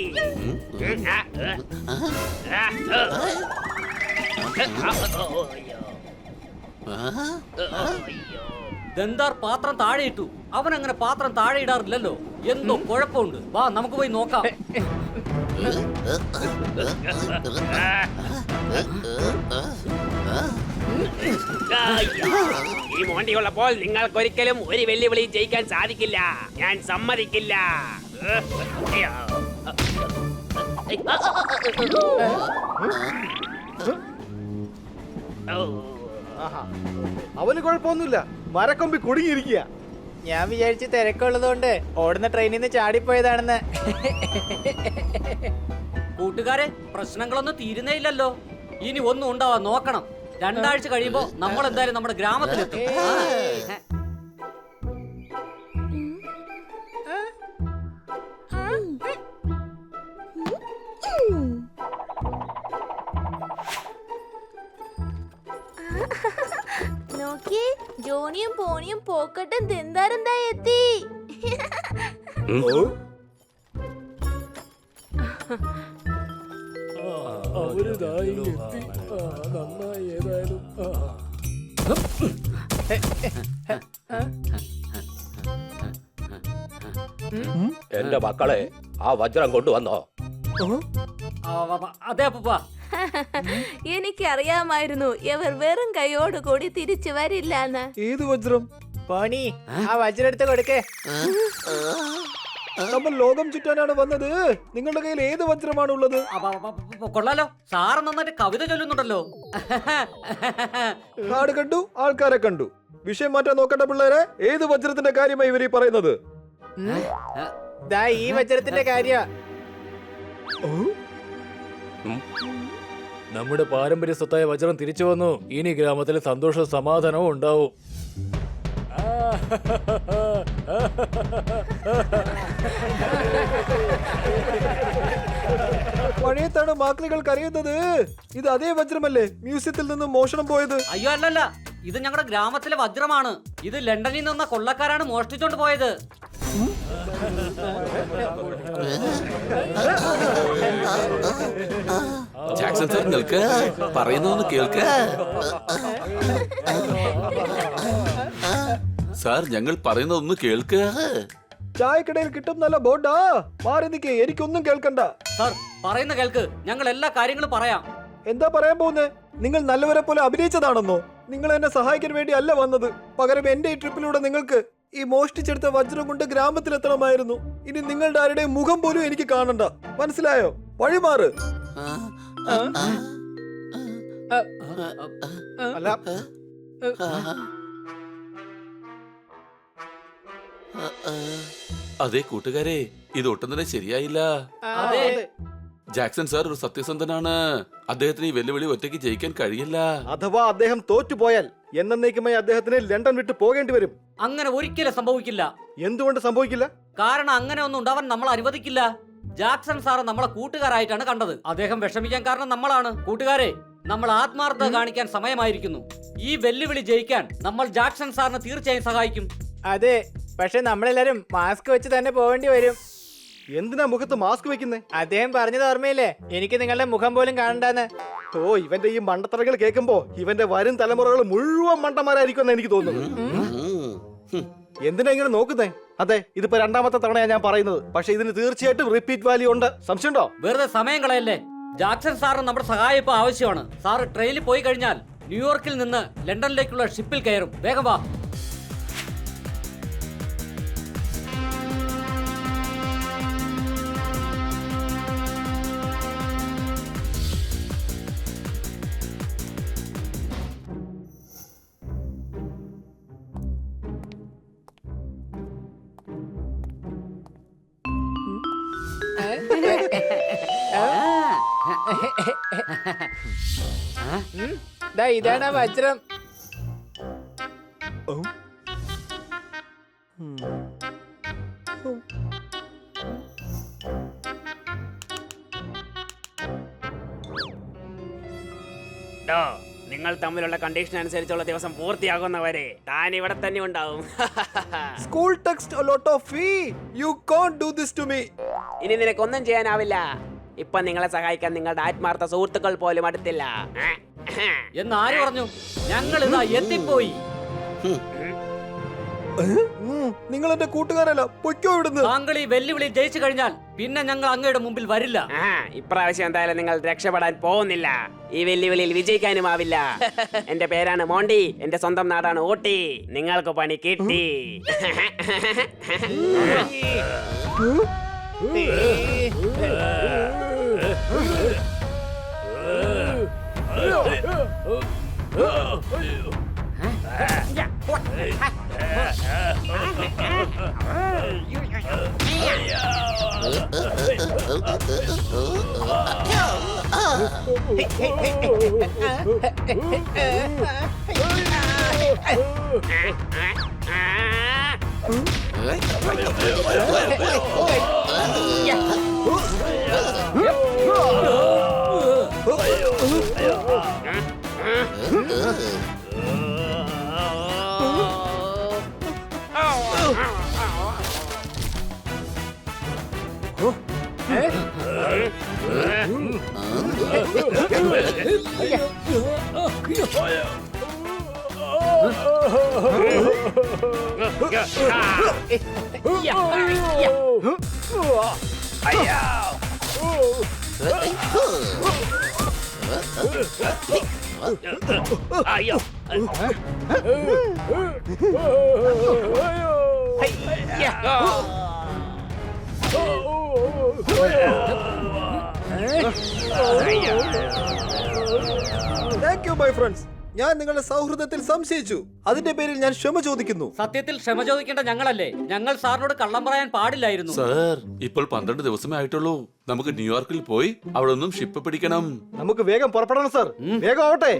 ദന്താർ പാത്രം താഴെ ഇട്ടു. അവൻ അങ്ങനെ പാത്രം താഴെ ഇടാറില്ലല്ലോ. എന്തോ കുഴപ്പമുണ്ട്. വാ, നമുക്ക് പോയി നോക്കാം. ഈ മോണ്ടിയുള്ളപ്പോൾ നിങ്ങൾക്ക് ഒരിക്കലും ഒരു വെല്ലുവിളി ജയിക്കാൻ സാധിക്കില്ല. ഞാൻ സമ്മതിക്കില്ല. അവന് കുഴപ്പമൊന്നുമില്ല. മരക്കൊമ്പി കുടുങ്ങിയിരിക്കുക. ഞാൻ വിചാരിച്ച് തിരക്കുള്ളതുകൊണ്ട് ഓടുന്ന ട്രെയിനിൽ നിന്ന് ചാടിപ്പോയതാണെന്ന്. കൂട്ടുകാരെ, പ്രശ്നങ്ങളൊന്നും തീരുന്നേ ഇല്ലല്ലോ. ഇനി ഒന്നും ഉണ്ടാവാൻ നോക്കണം. 2 ആഴ്ച കഴിയുമ്പോ നമ്മൾ എന്തായാലും നമ്മുടെ ഗ്രാമത്തിലെത്തും. പോണിയും പോക്കട്ടും തിന്താരെന്താ എത്തി. അവരിതായി എത്തി. നന്നായി ഏതായാലും. എന്റെ മക്കളെ ആ വജ്രം കൊണ്ടുവന്നോ? അതെ അപ്പൂപ്പ. എനിക്കറിയാമായിരുന്നു ഇവർ വെറും കൈയോട് കൂടി തിരിച്ചു വരില്ലാന്ന്. ഏത് വജ്രം? പോണി ആ വജ്രം എടുത്ത് കൊടുക്കേ. നമ്മൾ ലോകം ചുറ്റാനാണ് വന്നത്. നിങ്ങളുടെ കയ്യിൽ ഏത് വജ്രമാണ് ഉള്ളത്? കൊള്ളാലോ, സാറ് നന്നായിട്ട് കവിത ചൊല്ലുന്നുണ്ടല്ലോ. കാട് കണ്ടു, ആൾക്കാരെ കണ്ടു. വിഷയം മാറ്റാൻ നോക്കട്ടെ പിള്ളേരെ. ഏത് വജ്രത്തിന്റെ കാര്യമായി ഇവരീ പറയുന്നത്? ദാ ഈ വജ്രത്തിന്റെ കാര്യ. നമ്മുടെ പാരമ്പര്യ സ്വത്തായ വജ്രം തിരിച്ചു വന്നു. ഇനി ഗ്രാമത്തിൽ സന്തോഷവും സമാധാനവും ഉണ്ടാവും. പഴയത്താണ് മാക്ലികൾ കരയുന്നത്. ഇത് അതേ വജ്രമല്ലേ മ്യൂസിയത്തിൽ നിന്നും മോഷണം പോയത്? അയ്യോ അല്ലല്ല, ഇത് ഞങ്ങളുടെ ഗ്രാമത്തിലെ വജ്രമാണ്. ഇത് ലണ്ടനിൽ നിന്ന കൊള്ളക്കാരാണ് മോഷ്ടിച്ചോണ്ട് പോയത്. ജാക്സൺ സാർ നിൽക്ക്, പറയുന്നൊന്ന് കേൾക്ക്. സാർ ഞങ്ങൾ പറയുന്നതൊന്ന് കേൾക്ക്. ചായക്കടയിൽ കിട്ടും നല്ല ബോർഡാ. മാറി നിൽക്കേ, എനിക്കൊന്നും കേൾക്കണ്ട. സാർ പറയുന്ന കേൾക്ക്, ഞങ്ങൾ എല്ലാ കാര്യങ്ങളും പറയാം. എന്താ പറയാൻ പോകുന്നേ? നിങ്ങൾ നല്ലവരെ പോലെ അഭിനയിച്ചതാണെന്നോ? നിങ്ങൾ എന്നെ സഹായിക്കാൻ വേണ്ടി അല്ല വന്നത്. പകരം എന്റെ ഈ ട്രിപ്പിലൂടെ നിങ്ങൾക്ക് ഈ മോഷ്ടിച്ചെടുത്ത വജ്രം കൊണ്ട് ഗ്രാമത്തിലെത്തണമായിരുന്നു. ഇനി നിങ്ങളുടെ ആരുടെയും മുഖം പോലും എനിക്ക് കാണണ്ട. മനസ്സിലായോ? വഴിമാറ്. അല്ല, അതെ കൂട്ടുകാരെ, ഇത് ഒട്ടും തന്നെ ശരിയായില്ല. അതെ. ജാക്സൺ സാർ ഒരു സത്യസന്ധനാണ്. അദ്ദേഹത്തിന് ഈ വെല്ലുവിളി ഒറ്റയ്ക്ക് ജയിക്കാൻ കഴിയില്ല. അഥവാ അദ്ദേഹം തോറ്റുപോയാൽ എന്നേക്കുമായി അദ്ദേഹത്തിന് ലണ്ടൻ വിട്ട് പോകേണ്ടി വരും. അങ്ങനെ ഒരിക്കലും സംഭവിക്കില്ല. എന്തുകൊണ്ട് സംഭവിക്കില്ല? കാരണം അങ്ങനെ ഒന്നും ഉണ്ടാവാൻ നമ്മൾ അനുവദിക്കില്ല. ജാക്സൺ സാറ് നമ്മളെ കൂട്ടുകാരായിട്ടാണ് കണ്ടത്. അദ്ദേഹം വിഷമിക്കാൻ കാരണം നമ്മളാണ്. കൂട്ടുകാരെ, നമ്മൾ ആത്മാർത്ഥത കാണിക്കാൻ സമയമായിരിക്കുന്നു. ഈ വെല്ലുവിളി ജയിക്കാൻ നമ്മൾ ജാക്സൺ സാറിനെ തീർച്ചയായും സഹായിക്കും. അതെ, പക്ഷെ നമ്മളെല്ലാരും മാസ്ക് വെച്ച് തന്നെ പോവേണ്ടി വരും. എന്തിനാ മുഖത്ത് മാസ്ക് വെക്കുന്നേ? അദ്ദേഹം പറഞ്ഞത് ഓർമ്മയില്ലേ, എനിക്ക് നിങ്ങളുടെ മുഖം പോലും കാണണ്ടെന്ന്. ഓ, ഇവന്റെ ഈ മണ്ടത്തറകൾ കേൾക്കുമ്പോ ഇവന്റെ വരും തലമുറകൾ മുഴുവൻ മണ്ടന്മാരായിരിക്കും എനിക്ക് തോന്നുന്നു. എന്തിനാ ഇങ്ങനെ നോക്കുന്നേ? അതെ, ഇതിപ്പോ രണ്ടാമത്തെ തവണയാ ഞാൻ പറയുന്നത്. പക്ഷെ ഇതിന് തീർച്ചയായിട്ടും റിപ്പീറ്റ് വാല്യൂ ഉണ്ട്. സംശയമുണ്ടോ? വെറുതെ സമയം കളയല്ലേ. ജാക്സൺ സാറിന് നമ്മുടെ സഹായം ഇപ്പൊ ആവശ്യമാണ്. സാറ് ട്രെയിനിൽ പോയി കഴിഞ്ഞാൽ ന്യൂയോർക്കിൽ നിന്ന് ലണ്ടനിലേക്കുള്ള ഷിപ്പിൽ കയറും. വേഗം വാ. ദാ ഇതാണ് ആ വജ്രം. നിങ്ങൾ തമ്മിലുള്ള കണ്ടീഷൻ അനുസരിച്ചുള്ള ദിവസം പൂർത്തിയാകുന്നവരെ താൻ ഇവിടെ തന്നെ ഉണ്ടാവും. School text a lot of fee. You can't do this to me. ഇനി നിനക്കൊന്നും ചെയ്യാനാവില്ല. ഇപ്പൊ നിങ്ങളെ സഹായിക്കാൻ നിങ്ങളുടെ ആത്മാർത്ഥ സുഹൃത്തുക്കൾ പോലും അടുത്തില്ല. എന്ന് ആര് പറഞ്ഞു? ഞങ്ങൾ ഇതാ എത്തിപ്പോയി. നിങ്ങൾ എന്റെ കൂട്ടുകാരല്ല. പൊയ്ക്കോ ഇവിടുന്ന്. താങ്കൾ ഈ വെല്ലുവിളി ജയിച്ചു കഴിഞ്ഞാൽ പിന്നെ ഞങ്ങൾ അങ്ങയുടെ മുമ്പിൽ വരില്ല. ഇപ്രാവശ്യം എന്തായാലും നിങ്ങൾ രക്ഷപ്പെടാൻ പോകുന്നില്ല. ഈ വെല്ലുവിളിയിൽ വിജയിക്കാനുമാവില്ല. എന്റെ പേരാണ് മോണ്ടി. എന്റെ സ്വന്തം നാടാണ് ഊട്ടി. നിങ്ങൾക്ക് പണി കിട്ടി. Thank you my friends. ഞാൻ നിങ്ങളുടെ സൗഹൃദത്തിൽ സംശയിച്ചു. അതിന്റെ പേരിൽ ഞാൻ ക്ഷമ ചോദിക്കുന്നു. സത്യത്തിൽ ക്ഷമ ചോദിക്കേണ്ട ഞങ്ങളല്ലേ? ഞങ്ങൾ സാറിനോട് കള്ളം പറയാൻ പാടില്ലായിരുന്നു. സാർ ഇപ്പോൾ 12 ദിവസമേ ആയിട്ടുള്ളൂ. നമുക്ക് ന്യൂയോർക്കിൽ പോയി അവിടെ നിന്നും ഷിപ്പ് പിടിക്കണം. നമുക്ക് വേഗം പുറപ്പെടണം സർ. വേഗം ആവട്ടെ.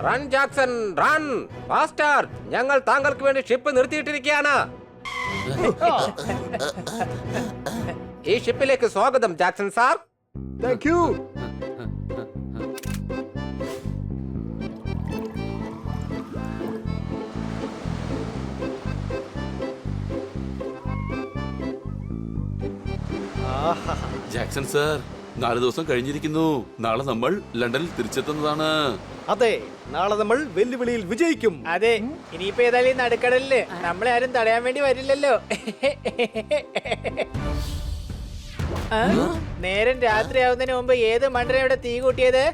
Run Jackson run faster. ഞങ്ങൾ താങ്കൾക്ക് വേണ്ടി ഷിപ്പ് നിർത്തിയിട്ടിരിക്കുകയാണ്. ഈ ഷിപ്പിലേക്ക് സ്വാഗതം Jackson sir. Thank you. Jackson sir, 4 ദിവസം കഴിഞ്ഞിരിക്കുന്നു. നാളെ നമ്മൾ ലണ്ടനിൽ തിരിച്ചെത്തുന്നതാണ്. അതെ, നാളെ നമ്മൾ വെല്ലുവിളിയിൽ വിജയിക്കും. അതെ, ഇനിയിപ്പോ ഏതായാലും ഈ നടുക്കടലില് നമ്മളെ ആരും തടയാൻ വേണ്ടി വരില്ലല്ലോ. ആ? നേരം രാത്രിയാവുന്നതിന് മുമ്പ് ഏത് മണ്ടന ഇവിടെ തീ കൂട്ടിയത്?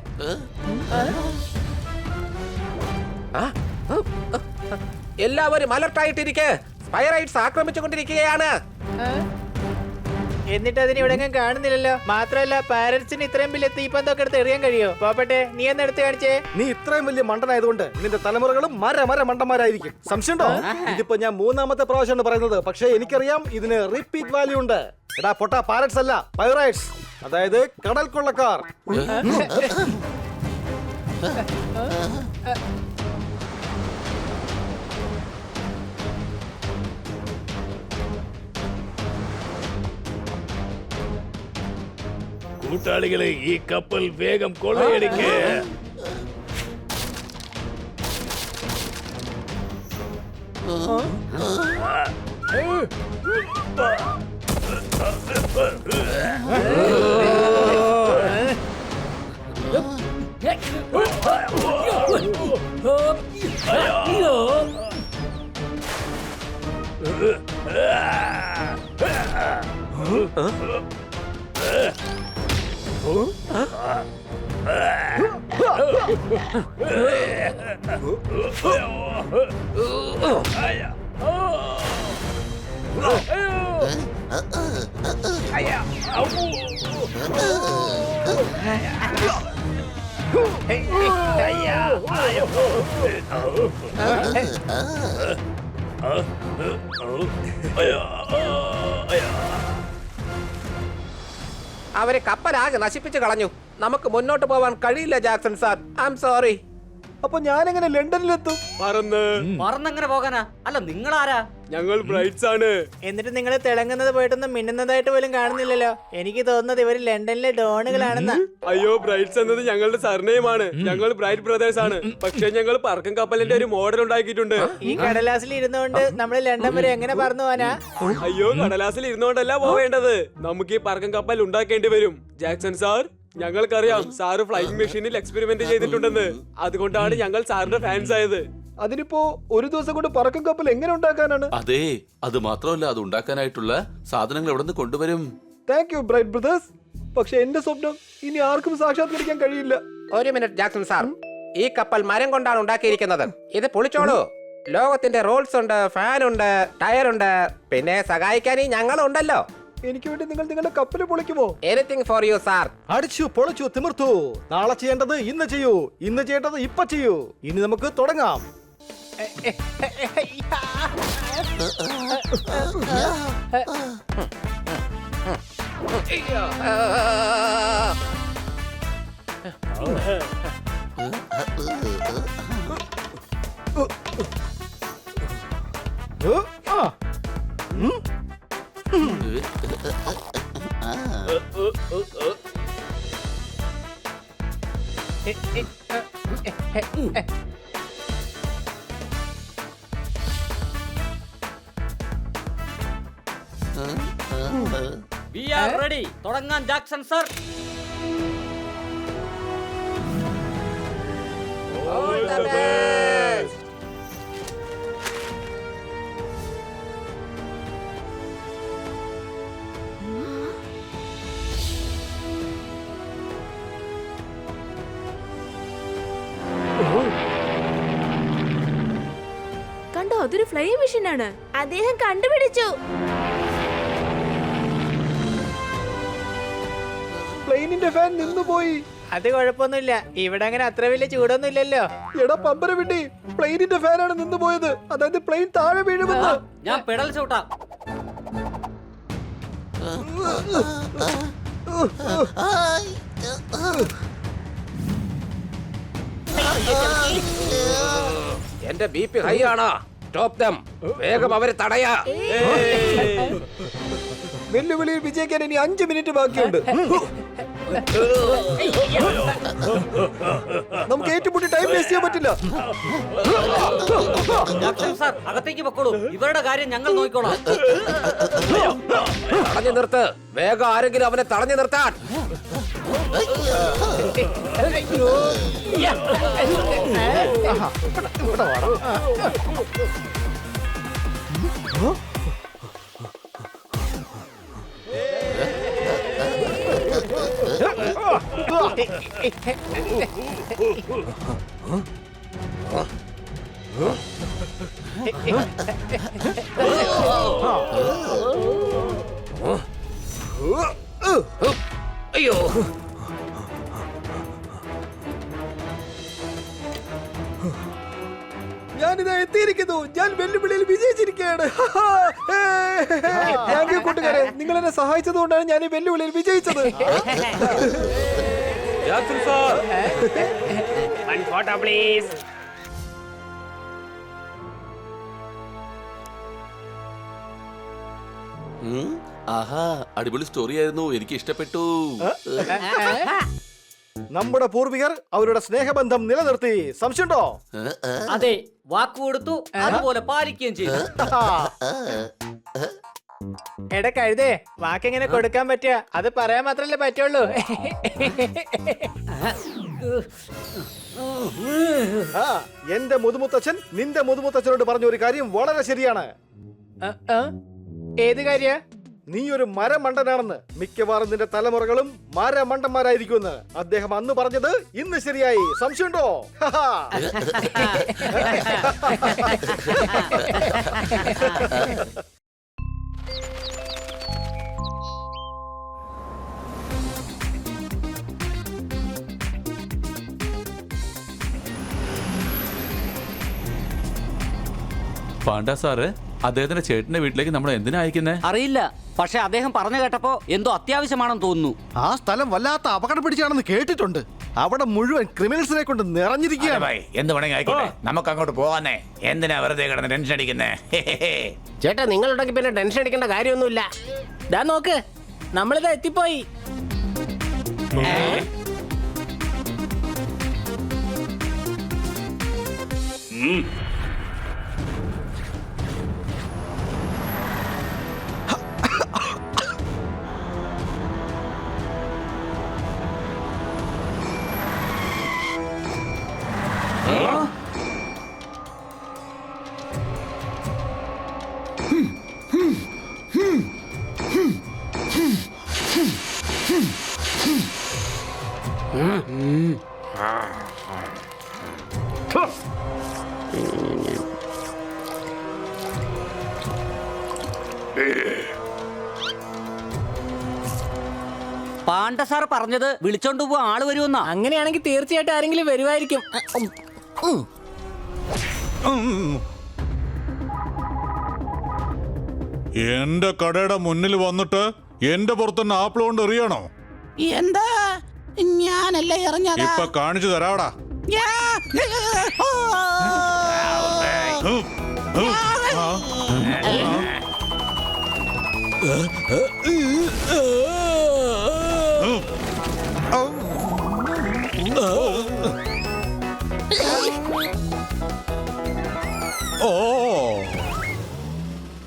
എല്ലാവരും അലർട്ടായിട്ടിരിക്കെ. സ്പൈറൈറ്റ്സ് ആക്രമിച്ചുകൊണ്ടിരിക്കുകയാണ്. എന്നിട്ട് അതിന് ഇവിടെ കാണുന്നില്ലല്ലോ. മാത്രമല്ല പാരന്റ്സിന് ഇത്രയും വലിയ തീപ്പന്തൊക്കെ എടുത്ത് എറിയാൻ കഴിയോ? പോപ്പട്ടെ, നീ ഒന്ന് എടുത്ത് കാണിച്ചേ. നീ ഇത്രയും വലിയ മണ്ടനായതുകൊണ്ട് നിന്റെ തലമുറകളും മര മണ്ടന്മാരായിരിക്കും. സംശയമുണ്ടോ? ഇതിപ്പോ ഞാൻ 3ാമത്തെ പ്രാവശ്യമാണ് പറയുന്നത്. പക്ഷേ എനിക്കറിയാം ഇതിന് റിപ്പീറ്റ് വാല്യൂ ഉണ്ട്. എടാ പൊട്ട, പാരറ്റ്സ് അല്ല പൈറൈറ്റ്സ്, അതായത് കടൽ കൊള്ളക്കാർ. കൂട്ടാളികളെ, ഈ കപ്പൽ വേഗം കൊള്ളയടിക്കേ. അവരെ കപ്പലാകെ നശിപ്പിച്ചു കളഞ്ഞു. നമുക്ക് മുന്നോട്ട് പോവാൻ കഴിയില്ല Jackson sir. I am sorry. അപ്പൊ ഞാൻ എങ്ങനെ ലണ്ടനിലെത്തും? പറന്നെങ്ങനെ പോകാനാ? അല്ല, നിങ്ങളാരാ? ഞങ്ങൾ ബ്രൈറ്റ്സ് ആണ്. എന്നിട്ട് നിങ്ങൾ തിളങ്ങുന്നത് പോയിട്ടൊന്നും മിന്നുന്നതായിട്ട് പോലും കാണുന്നില്ലല്ലോ. എനിക്ക് തോന്നുന്നത് ഇവര് ലണ്ടനിലെ ഡോണുകളാണെന്നാ. അയ്യോ, ബ്രൈറ്റ്സ് എന്നത് ഞങ്ങളുടെ സർനെയിമാണ്. ഞങ്ങൾ ബ്രൈറ്റ് ബ്രദേഴ്സ് ആണ്. പക്ഷെ ഞങ്ങൾ പറക്കം കപ്പലിന്റെ ഒരു മോഡൽ ഉണ്ടാക്കിയിട്ടുണ്ട്. ഈ കടലാസിൽ ഇരുന്നുകൊണ്ട് നമ്മൾ ലണ്ടൻ വരെ എങ്ങനെ പറന്നു പോവാനാ? അയ്യോ, കടലാസിൽ ഇരുന്നുകൊണ്ടല്ല പോവേണ്ടത്. നമുക്ക് ഈ പറക്കം കപ്പൽ ഉണ്ടാക്കേണ്ടി വരും. ജാക്സൺ സാർ, ഞങ്ങൾക്കറിയാം സാറ് ഫ്ലൈയിങ് മെഷീനിൽ എക്സ്പെരിമെന്റ് ചെയ്തിട്ടുണ്ടെന്ന്. അതുകൊണ്ടാണ് ഞങ്ങൾ സാറിന്റെ ഫാൻസ് ആയത്. അതിനിപ്പോ ഒരു ദിവസം കൊണ്ട് പറക്കം കപ്പൽ എങ്ങനെ ഉണ്ടാക്കാനാണ്? അതെ, അത് മാത്രമല്ല, അത് ഉണ്ടാക്കാനായിട്ടുള്ള സാധനങ്ങൾ എവിടെ നിന്ന് കൊണ്ടുവരും? Thank you bright brothers. പക്ഷെ എന്റെ സ്വപ്നം ഇനി ആർക്കും സാക്ഷാത്കരിക്കാൻ കഴിയില്ല. ഒരു മിനിറ്റ് ജാക്സൺ സാർ. ഈ കപ്പൽ മരം കൊണ്ടാണ് ഉണ്ടാക്കിയിരിക്കുന്നത്. ഇത് പൊളിച്ചോളൂ. ലോകത്തിന്റെ റോൾസ് ഉണ്ട്, ഫാൻ ഉണ്ട്, ടയർ ഉണ്ട്, പിന്നെ സഹായിക്കാൻ ഞങ്ങളുണ്ടല്ലോ. എനിക്ക് വേണ്ടി നിങ്ങൾ നിങ്ങളുടെ കപ്പല് പൊളിക്കുമോ? Anything for you sir. അടിച്ചു പൊളിച്ചു തിമിർത്തു. നാളെ ചെയ്യേണ്ടത് ഇന്ന് ചെയ്യൂ, ഇന്ന് ചെയ്യേണ്ടത് ഇപ്പൊ ചെയ്യൂ. ഇനി നമുക്ക് തുടങ്ങാം. We are ready. തുടങ്ങാൻ ജാക്സൺ സർ. കണ്ടോ, അതൊരു ഫ്ലൈ മെഷീൻ ആണ്. അദ്ദേഹം കണ്ടുപിടിച്ചു. പ്ലെയിനിന്റെ ഫാൻ നിന്നുപോയി. അത് കുഴപ്പമൊന്നുമില്ല, ഇവിടെ അങ്ങനെ അത്ര വലിയ ചൂടൊന്നും ഇല്ലല്ലോ. എടാ പമ്പര വിട്ടി, പ്ലെയിനിന്റെ ഫാനാണ് നിന്നുപോയത്. അതായത് പ്ലെയിൻ താഴെ വീഴുമെന്ന്. ഞാൻ പെടൽ ചവിട്ടാം. എന്റെ BP ഹൈ ആണ്. സ്റ്റോപ്പ് ദം. വേഗം അവരെ തടയാ. വെല്ലുവിളിയിൽ വിജയിക്കാൻ ഇനി 5 മിനിറ്റ് ബാക്കിയുണ്ട്. നമുക്ക് ഏറ്റുമുട്ടി ടൈം വേസ്റ്റ് ചെയ്യാൻ പറ്റില്ല. ജാക്സൺ സർ, അകത്തേക്ക് പൊക്കോളൂ. ഇവരുടെ കാര്യം ഞങ്ങൾ നോക്കിക്കോളാം. തടഞ്ഞു നിർത്ത്. വേഗം ആരെങ്കിലും അവനെ തടഞ്ഞു നിർത്താൻ. അയ്യോ, ഞാനിതാ എത്തിയിരിക്കുന്നു. ഞാൻ വെല്ലുവിളിയിൽ വിജയിച്ചിരിക്കുകയാണ്. താങ്ക് യു കൂട്ടുകാരെ, നിങ്ങൾ എന്നെ സഹായിച്ചത് കൊണ്ടാണ് ഞാൻ ഈ വെല്ലുവിളിയിൽ വിജയിച്ചത്. Jackson sir. One photo, please. ആഹാ, അടിപൊളി സ്റ്റോറി ആയിരുന്നു, എനിക്ക് ഇഷ്ടപ്പെട്ടു. നമ്മുടെ പൂർവികർ അവരുടെ സ്നേഹബന്ധം നിലനിർത്തി. സംശയമുണ്ടോ? അതെ, വാക്ക് കൊടുത്തു, അതുപോലെ പാലിക്കുകയും ചെയ്തു. എടാ കഴുതേ, വാക്കെങ്ങനെ കൊടുക്കാൻ പറ്റുക? അത് പറയാൻ മാത്രല്ലേ പറ്റുള്ളൂ. എന്റെ മുതുമുത്തച്ഛൻ നിന്റെ മുതുമുത്തച്ഛനോട് പറഞ്ഞ ഒരു കാര്യം വളരെ ശരിയാണ്. ഏത് കാര്യ? നീ ഒരു മരമണ്ടനാണെന്ന്. മിക്കവാറും നിന്റെ തലമുറകളും മരമണ്ടന്മാരായിരിക്കുമെന്ന് അദ്ദേഹം അന്ന് പറഞ്ഞത് ഇന്ന് ശരിയായി. സംശയമുണ്ടോ? പാണ്ഡ സാറ്, അദ്ദേഹത്തിന്റെ ചേട്ടന്റെ വീട്ടിലേക്ക് നമ്മൾ എന്തിനാ അയക്കുന്നേ? അറിയില്ല, പക്ഷെ അദ്ദേഹം പറഞ്ഞു കേട്ടപ്പോ എന്തോ അത്യാവശ്യമാണെന്ന് തോന്നുന്നു. ആ സ്ഥലം വല്ലാത്ത അപകടം പിടിച്ചാണെന്ന് കേട്ടിട്ടുണ്ട്. അവിടെ മുഴുവൻ ക്രിമിനൽസിനെ കൊണ്ട് നിറഞ്ഞിരിക്കുകയാണ്. എന്ത് വേണമെങ്കിൽ ആയിക്കോട്ടെ, നമുക്ക് അങ്ങോട്ട് പോവാന്നേ. എന്തിനാ വെറുതെ കിടന്ന് ടെൻഷൻ അടിക്കുന്നേ? ചേട്ടാ, നിങ്ങളുണ്ടെങ്കിൽ പിന്നെ ടെൻഷൻ അടിക്കേണ്ട കാര്യമൊന്നുമില്ല. ദാ നോക്ക്, നമ്മളിതാ എത്തിപ്പോയി. പാണ്ഡ സാർ പറഞ്ഞത് വിളിച്ചോണ്ട് പോവാൻ ആള് വരുമെന്നാ. അങ്ങനെയാണെങ്കിൽ തീർച്ചയായിട്ടും ആരെങ്കിലും വരുമായിരിക്കും. എന്റെ കടയുടെ മുന്നിൽ വന്നിട്ട് എന്റെ പുറത്തുനിന്ന് ആപ്പിൾ കൊണ്ട് എറിയണോ? എന്താ, ഞാനല്ലേ എറിഞ്ഞത്? ഇപ്പൊ കാണിച്ചു തരാവടാ. ഓ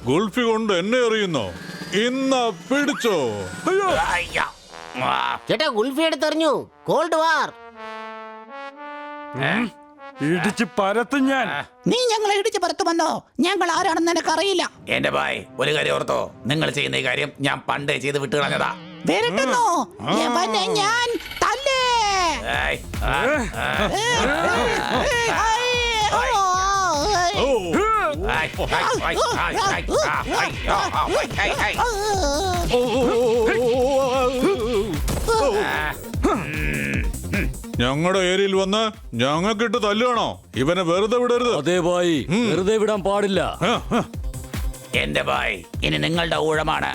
ഗുൾഫി കൊണ്ട് എന്നെ എറിയുന്നോ? ഇന്ന പിടിച്ചോ. ചേട്ടാ ഗുൾഫി എടുത്തെറിഞ്ഞു. കോൾഡ് വാർ. ഇടിച്ച് പരത്തും ഞാൻ. നീ ഞങ്ങളെ ഇടിച്ച് പരത്തുമെന്നോ? ഞങ്ങൾ ആരാണെന്ന് എനിക്കറിയില്ല. എന്റെ ഭായ്, ഒരു കാര്യം ഓർത്തോ, നിങ്ങൾ ചെയ്യുന്ന ഈ കാര്യം ഞാൻ പണ്ടേ ചെയ്ത് വിട്ടു കളഞ്ഞതാ. വരട്ടെന്നോ? ഞാൻ തല്ലേ. ഞങ്ങളുടെ ഏരിയയിൽ വന്ന് ഞങ്ങൾക്കിട്ട് തല്ലുകയാണോ? ഇവനെ വെറുതെ വിടരുത്. അതേ ഭായി, വെറുതെ വിടാൻ പാടില്ല. എന്റെ ഭായ്, ഇനി നിങ്ങളുടെ ഊഴമാണ്.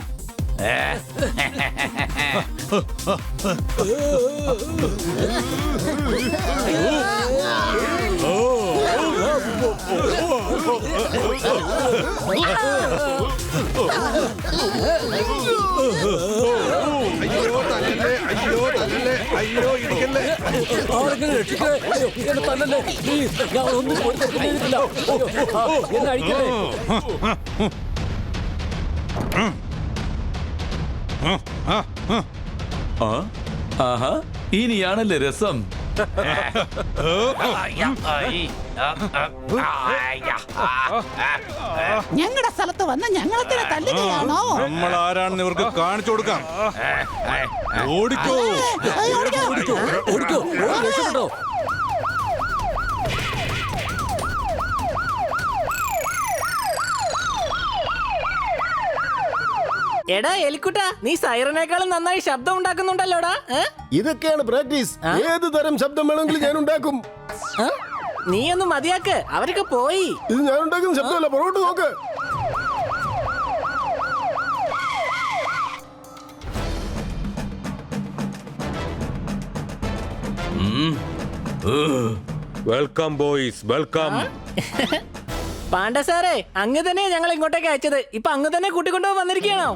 അയ്യോ ഇടിക്കല്ലേ. ആരെങ്കിലും രക്ഷിക്കണേ. എന്നെ തല്ലല്ലേ. പ്ലീസ്, ഞാൻ ഒന്നും കൊടുത്തിട്ടില്ല. എന്നെ അടിക്കല്ലേ. ആഹാ, ഇനിയാണല്ലേ രസം. ഞങ്ങളുടെ സ്ഥലത്ത് വന്ന് ഞങ്ങളെ തന്നെ തല്ലുകയാണോ? നമ്മൾ ആരാണെന്ന് ഇവർക്ക് കാണിച്ചു കൊടുക്കാം. ഓടിക്കോ. ഓടിക്കോ, ഓടിക്കോ, രക്ഷപ്പെട്ടോ. എടാ എലിക്കുട്ട, നീ സൈറനേക്കാളും നന്നായി ശബ്ദം ഉണ്ടാക്കുന്നുണ്ടല്ലോടാ. ഇതൊക്കെയാണ് പ്രാക്ടീസ്. ഏത് തരം ശബ്ദം വേണമെങ്കിലും ഞാൻ ഉണ്ടാക്കും. നീ ഒന്ന് മതിയാക്ക്, അവരൊക്കെ പോയി. ഇത് ഞാൻ ഉണ്ടാക്കുന്ന ശബ്ദമല്ല, പുറകോട്ട് നോക്ക്. Welcome boys, welcome. പാണ്ഡ സാറേ, അങ്ങ് തന്നെ ഞങ്ങൾ ഇങ്ങോട്ടേക്ക് അയച്ചത്. ഇപ്പൊ അങ്ങ് തന്നെ കൂട്ടിക്കൊണ്ടു വന്നിരിക്കുകയാണോ?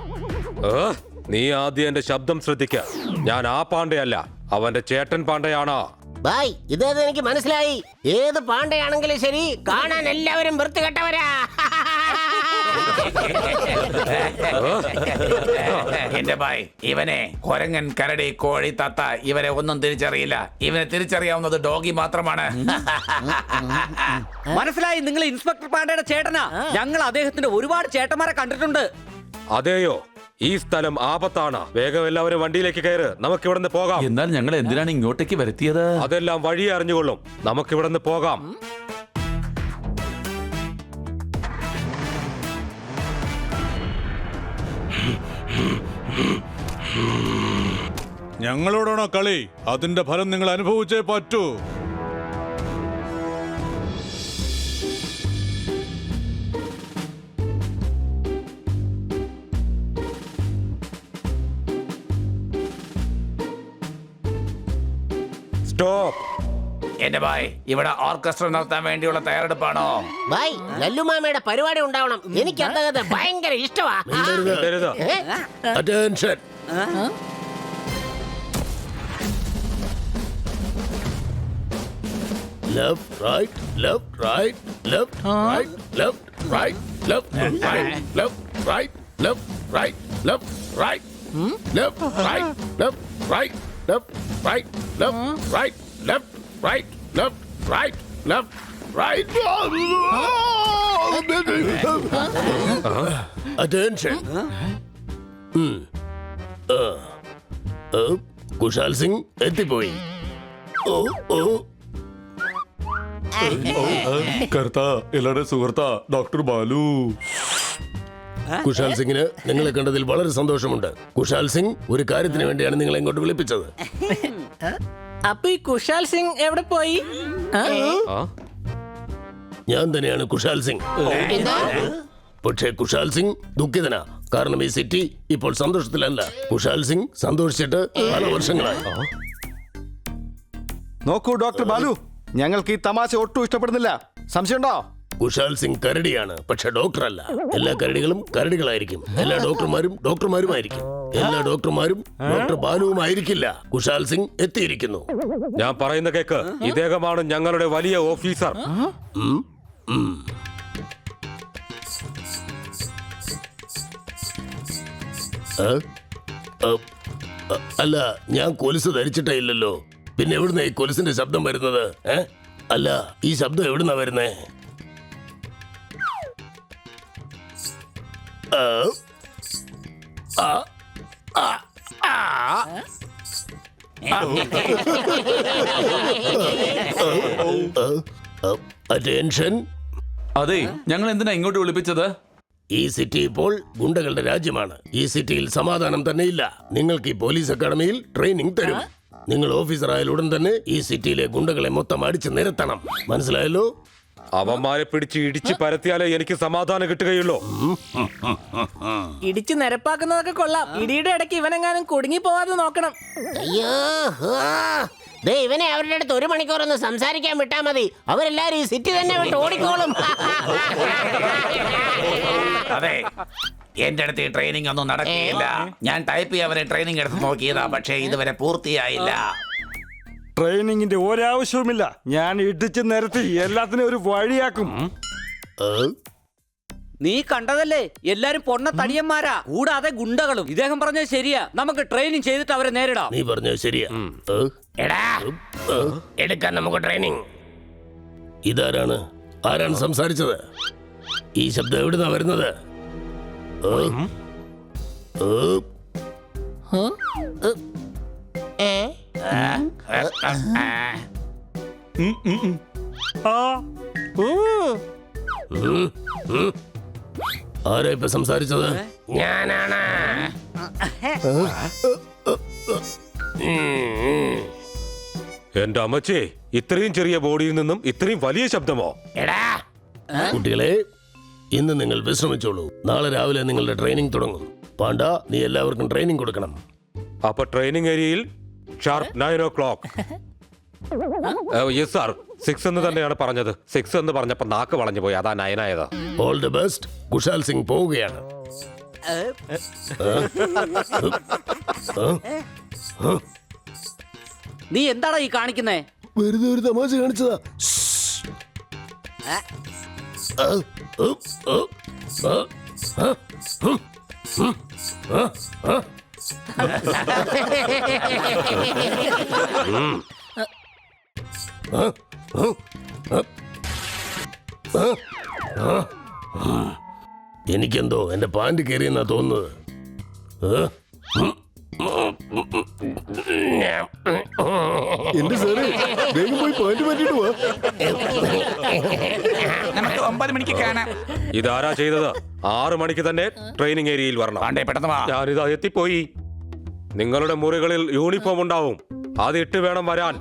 നീ ആദ്യം എന്റെ ശബ്ദം ശ്രദ്ധിക്ക. ഞാൻ ആ പാണ്ഡയല്ല, അവന്റെ ചേട്ടൻ പാണ്ഡയാണോ? ബായ്, ഇതേത് എനിക്ക് മനസ്സിലായി. ഏത് പാണ്ഡയാണെങ്കിലും ശരി, കാണാൻ എല്ലാവരും വൃത്തികെട്ടവരാ. എന്റെ ഭായ്, ഇവനെ കൊരങ്ങൻ, കരടി, കോഴി, തത്ത ഇവരെ ഒന്നും തിരിച്ചറിയില്ല. ഇവനെ തിരിച്ചറിയാവുന്നത് ഡോഗി മാത്രമാണ്. മനസ്സിലായി, നിങ്ങൾ ഇൻസ്പെക്ടർ പാണ്ഡയുടെ ചേട്ടനാ. ഞങ്ങൾ അദ്ദേഹത്തിന്റെ ഒരുപാട് ചേട്ടന്മാരെ കണ്ടിട്ടുണ്ട്. അതെയോ? ഈ സ്ഥലം ആപത്താണ്. വേഗം എല്ലാവരും വണ്ടിയിലേക്ക് കയറ്, നമുക്ക് ഇവിടുന്ന് പോകാം. എന്നാൽ ഞങ്ങൾ എന്തിനാണ് ഇങ്ങോട്ടേക്ക് വരുത്തിയത്? അതെല്ലാം വഴി അറിഞ്ഞുകൊള്ളും. നമുക്ക് ഇവിടുന്ന് പോകാം. ഞങ്ങളോടാണോ കളി? അതിന്റെ ഫലം നിങ്ങൾ അനുഭവിച്ചേ പറ്റൂ. സ്റ്റോപ്പ്. എന്റെ ഭായ്, ഇവിടെ ഓർക്കസ്ട്ര നടത്താൻ വേണ്ടിയുള്ള തയ്യാറെടുപ്പാണോ? ബായ്, ലല്ലുമാമയുടെ പരിപാടി ഉണ്ടാവണം. എനിക്ക് അദ്ദേഹത്തെ ഭയങ്കര ഇഷ്ടമാ. Attention. Left, right, left, right, left, right, left, right, left, right, left, right, left, right, left, right, left, right, left, right, left, right, left, right, left, right, left, right, left, right. Attention. Kusal Singh എത്തിപ്പോയി. എല്ലാവരുടെ സുഹൃത്താ doctor Balu. Kusal സിംഗിന് നിങ്ങളെ കണ്ടതിൽ വളരെ സന്തോഷമുണ്ട്. കുശാൽ സിംഗ്, ഒരു കാര്യത്തിന് വേണ്ടിയാണ് നിങ്ങളെ ഇങ്ങോട്ട് വിളിപ്പിച്ചത്. അപ്പൊ ഈ കുശാൽ സിംഗ് എവിടെ പോയി? ഞാൻ തന്നെയാണ് കുശാൽ സിംഗ്. പക്ഷേ കുശാൽ സിംഗ് ദുഃഖിതനാ. കാരണം ഈ സിറ്റി ഇപ്പോൾ സന്തോഷത്തിലല്ല. കുശാൽ സിംഗ് സന്തോഷിച്ചിട്ട് പല വർഷങ്ങളായി. നോക്കൂ ഡോക്ടർ ബാലു, ഞങ്ങൾക്ക് ഈ തമാശ ഒട്ടും ഇഷ്ടപ്പെടുന്നില്ല. സംശയമുണ്ടോ? കുശാൽ സിംഗ് കരടിയാണ്, പക്ഷെ ഡോക്ടറല്ല. എല്ലാ കരടികളും കരടികളായിരിക്കും. എല്ലാ ഡോക്ടർമാരും ഡോക്ടർമാരുമായിരിക്കും. എല്ലാ ഡോക്ടർമാരും ഡോക്ടർ ബാലുവുമായിരിക്കില്ല. കുശാൽ സിംഗ് എത്തിയിരിക്കുന്നു. ഞാൻ പറയുന്ന കേക്ക്, ഇദ്ദേഹമാണ് ഞങ്ങളുടെ വലിയ ഓഫീസർ. അല്ല, ഞാൻ കൊലുസ് ധരിച്ചിട്ടേ ഇല്ലല്ലോ. പിന്നെ എവിടുന്ന ഈ കൊലുസിന്റെ ശബ്ദം വരുന്നത്? അല്ല, ഈ ശബ്ദം എവിടുന്നാ വരുന്നേ? അറ്റൻഷൻ. അതെ, ഞങ്ങൾ എന്തിനാ ഇങ്ങോട്ട് വിളിപ്പിച്ചത്? ഈ സിറ്റി ഇപ്പോൾ ഗുണ്ടകളുടെ രാജ്യമാണ്. ഈ സിറ്റിയിൽ സമാധാനം തന്നെയില്ല. നിങ്ങൾക്ക് ഈ പോലീസ് അക്കാഡമിയിൽ ട്രെയിനിങ് തരും. നിങ്ങൾ ഓഫീസറായാൽ ഉടൻ തന്നെ ഈ സിറ്റിയിലെ ഗുണ്ടകളെ മൊത്തം അടിച്ച് നിരത്തണം. മനസ്സിലായല്ലോ? അവന്മാരെ പിടിച്ച് ഇടിച്ച് പരത്തിയാലേ എനിക്ക് സമാധാനം കിട്ടുകയുള്ളൂ. ഇടിച്ചു നിരപ്പാക്കുന്നതൊക്കെ കൊള്ളാം. ഇടിയുടെ ഇടയ്ക്ക് ഇവനെങ്ങാനും കുടുങ്ങി പോവാതെ നോക്കണം. അയ്യോ, ഇവനെ അവരുടെ അടുത്ത് 1 മണിക്കൂർ ഒന്ന് സംസാരിക്കാൻ വിട്ടാ മതി. അവരെല്ലാരും ഈ സിറ്റി തന്നെ വിട്ട് ഓടിക്കോളും. അതെ, എന്റെ അടുത്ത് ഈ ട്രെയിനിങ് ഒന്നും നടക്കുകയില്ല. ഞാൻ ടൈപ്പ് ചെയ്യാൻ ട്രെയിനിങ് എടുത്ത് നോക്കിയതാ, പക്ഷേ ഇതുവരെ പൂർത്തിയായില്ല. ട്രെയിനിങ്ങിന്റെ ഒരാവശ്യവുമില്ല. ഞാൻ ഇടിച്ച് നിരത്തി എല്ലാത്തിനും ഒരു വഴിയാക്കും. നീ കണ്ടതല്ലേ, എല്ലാരും പൊണ്ണ തടിയന്മാരാ, കൂടാതെ ഗുണ്ടകളും. ഇദ്ദേഹം പറഞ്ഞത് ശരിയാ, നമുക്ക് ട്രെയിനിങ് ചെയ്തിട്ട് അവരെ നേരിടാം. നീ പറഞ്ഞത് ശരിയാ. എടാ, എടുക്കാൻ നമുക്ക് ട്രെയിനിങ്. ഇതാരാണ്? ആരാണ് സംസാരിച്ചത്? ഈ ശബ്ദം എവിടുന്നാ വരുന്നത്? ആരാ ഇപ്പൊ സംസാരിച്ചത്? ഞാനാണ്. എന്റെ അമ്മച്ചേ, ഇത്രയും ചെറിയ ബോഡിയിൽ നിന്നും ഇത്രയും വലിയ ശബ്ദമോ? എടാ കുട്ടികളെ, ഇന്ന് നിങ്ങൾ വിശ്രമിച്ചോളൂ. നാളെ രാവിലെ നിങ്ങളുടെ ട്രെയിനിങ് തുടങ്ങും. പാണ്ട, നീ എല്ലാവർക്കും ട്രെയിനിങ് കൊടുക്കണം. അപ്പൊ ട്രെയിനിങ് ഏരിയയിൽ ഷാർപ്പ് 9 o'clock. Yes sir. 6 എന്ന് തന്നെയാണ് പറഞ്ഞത്. 6 എന്ന് പറഞ്ഞപ്പോ നാക്ക് വളഞ്ഞു പോയി, അതാ 9 ആയത്. All the best. Kushal Singh പോവുകയാണ്. നീ എന്താടാ ഈ കാണിക്കുന്നേ? വെറുതെ ഒരു തമാശ കാണിച്ചതാ. എനിക്കെന്തോ എന്റെ പാന്റ് കയറിയെന്നാ തോന്നുന്നത്. എന്റെ സാറേ, വേഗം പോയി പാന്റ് മാറ്റിട്ട് പോവാ. നമുക്ക് 9 മണിക്ക് കാണാം. ഇതാരാ ചെയ്തത്? 6 മണിക്ക് തന്നെ ട്രെയിനിങ് ഏരിയയിൽ വരണം. പെട്ടെന്ന് വാ. ഞാനിതാ എത്തിപ്പോയി. നിങ്ങളുടെ മുറികളിൽ യൂണിഫോം ഉണ്ടാവും, അത് ഇട്ട് വേണം വരാൻ.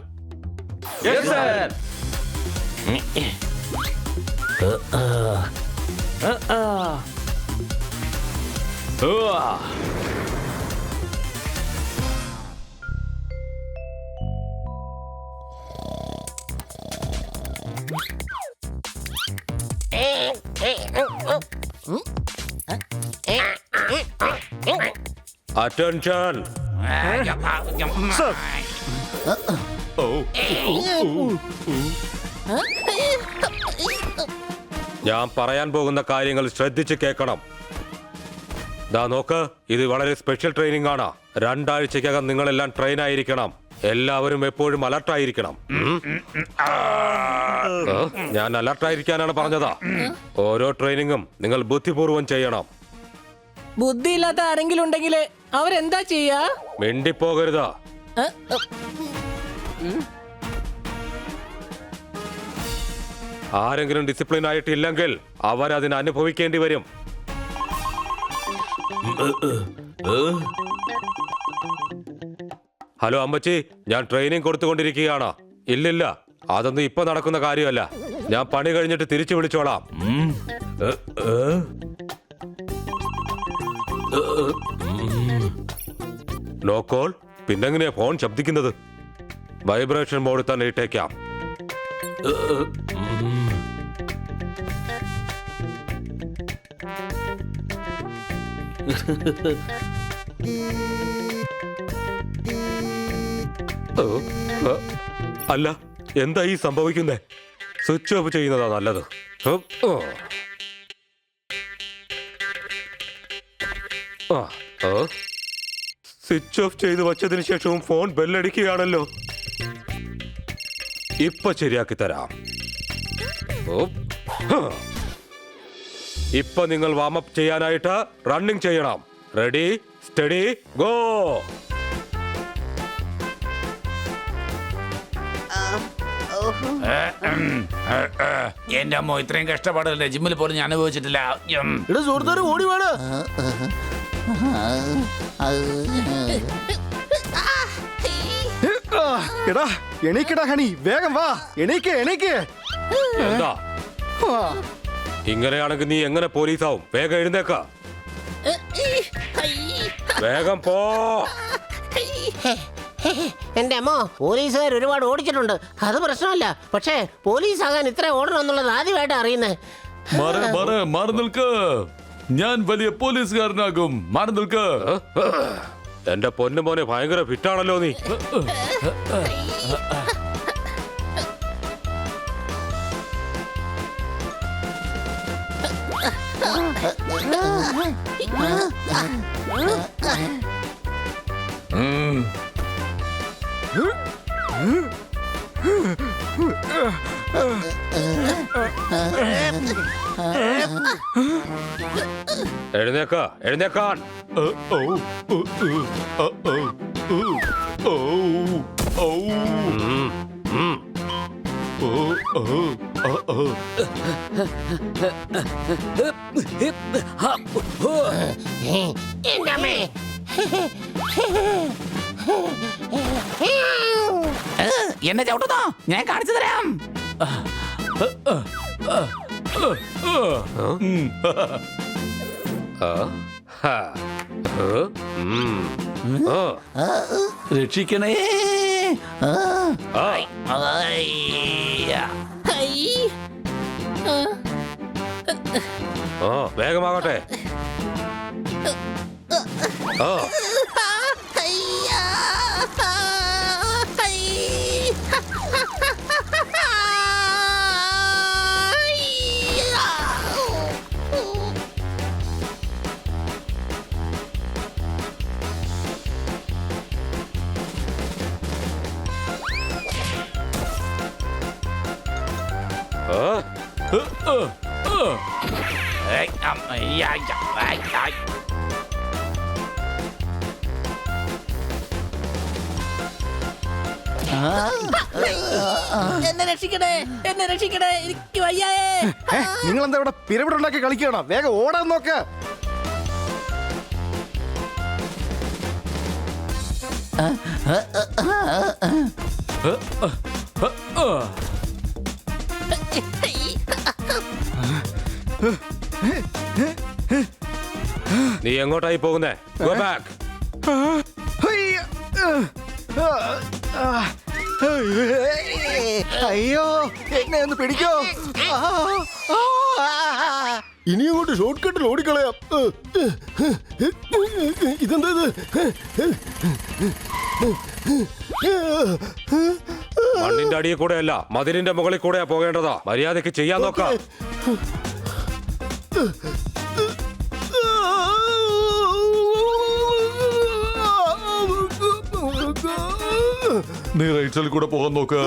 അറ്റൻഷൻ. ഞാൻ പറയാൻ പോകുന്ന കാര്യങ്ങൾ ശ്രദ്ധിച്ച് കേൾക്കണം. ദാ നോക്ക്, ഇത് വളരെ സ്പെഷ്യൽ ട്രെയിനിങ് ആണ്. 2 ആഴ്ചക്കകം നിങ്ങളെല്ലാം ട്രെയിൻ ആയിരിക്കണം. എല്ലാവരും എപ്പോഴും അലർട്ടായിരിക്കണം. ഞാൻ അലർട്ടായിരിക്കാനാണ് പറഞ്ഞതാ. ഓരോ ട്രെയിനിങ്ങും നിങ്ങൾ ബുദ്ധിപൂർവം ചെയ്യണം. ബുദ്ധിയില്ലാത്ത ആരെങ്കിലും ഉണ്ടെങ്കിൽ അവരെന്താ ചെയ്യാ? മിണ്ടിപ്പോകരുത്. ആരെങ്കിലും ഡിസിപ്ലിൻ ആയിട്ടില്ലെങ്കിൽ അവരതിന് അനുഭവിക്കേണ്ടി വരും. ഹലോ അമ്മച്ചി, ഞാൻ ട്രെയിനിങ് കൊടുത്തുകൊണ്ടിരിക്കുകയാണ്. ഇല്ലില്ല, അതൊന്നും ഇപ്പൊ നടക്കുന്ന കാര്യമല്ല. ഞാൻ പണി കഴിഞ്ഞിട്ട് തിരിച്ചു വിളിച്ചോളാം. No call. പിന്നെങ്ങനെയാ ഫോൺ ശബ്ദിക്കുന്നത്? വൈബ്രേഷൻ മോഡിൽ തന്നെ ഇട്ടേക്കാം. അല്ല, എന്താ ഈ സംഭവിക്കുന്നേ? സ്വിച്ച് ഓഫ് ചെയ്യുന്നതാ നല്ലത്. സ്വിച്ച് ഓഫ് ചെയ്ത് വച്ചതിന് ശേഷവും ഫോൺ ബെല്ലടിക്കുകയാണല്ലോ. ഇപ്പൊ ശരിയാക്കി തരാം. ഇപ്പൊ നിങ്ങൾ വാമപ്പ് ചെയ്യാനായിട്ട് റണ്ണിങ് ചെയ്യണം. Ready, study, go. എന്റെ അമ്മ, ഇത്രയും കഷ്ടപ്പാടല്ലേ ജിമ്മിൽ പോലും ഞാൻ അനുഭവിച്ചിട്ടില്ല. സുഹൃത്തുക്കൾ ഓടി വേണ. എടാ എണീക്കടാ ഹണി, വേഗം വാ, എണീക്ക് എണീക്ക്. എന്താ ഇങ്ങനെയാണെങ്കിൽ നീ എങ്ങനെ പോലീസാവും? വേഗം എഴുന്നേക്ക, വേഗം പോ. എന്റെ അമ്മോ, പോലീസുകാർ ഒരുപാട് ഓടിച്ചിട്ടുണ്ട്, അത് പ്രശ്നമല്ല. പക്ഷേ പോലീസ് ആകാൻ ഇത്ര ഓടണം എന്നുള്ളത് ആദ്യമായിട്ട് അറിയുന്നത്. മാറി നിൽക്ക്, ഞാൻ വലിയ പോലീസുകാരനാകും. മാറി നിൽക്ക്. എന്റെ പൊന്നു മോനെ, ഭയങ്കര ഫിറ്റാണല്ലോ നീ. എഴുന്നേക്ക, എഴുന്നേക്കാൻ. എന്റെ അമ്മേ, എന്നെ ചവിട്ടുന്നോ? ഞാൻ കാണിച്ചു തരാം. രക്ഷിക്കണേ. വേഗമാകട്ടെ. എന്നെ രക്ഷിക്കണേ, എന്നെ രക്ഷിക്കണേ, എനിക്ക് വയ്യേ. നിങ്ങൾ എന്താ ഇവിടെ പിരമിഡ് ഉണ്ടാക്കി കളിക്കണോ? വേഗം ഓടാൻ നോക്ക്. നീ എങ്ങോട്ടായി പോകുന്നേ? Go back. അയ്യോ, എന്നെ ഒന്ന് പിടിക്കോ. ഇനി അങ്ങോട്ട് ഷോർട്ട് കട്ടിൽ ഓടിക്കളയാം. ഇതെന്താ ഇത്? മണ്ണിന്റെ അടിയിൽ കൂടെ അല്ല, മതിലിന്റെ മുകളിൽ കൂടെയാ പോകേണ്ടതാ. മര്യാദക്ക് ചെയ്യാൻ നോക്കാം. നീ റൈറ്റ് സൈഡിൽ കൂടെ പോകാൻ നോക്ക്.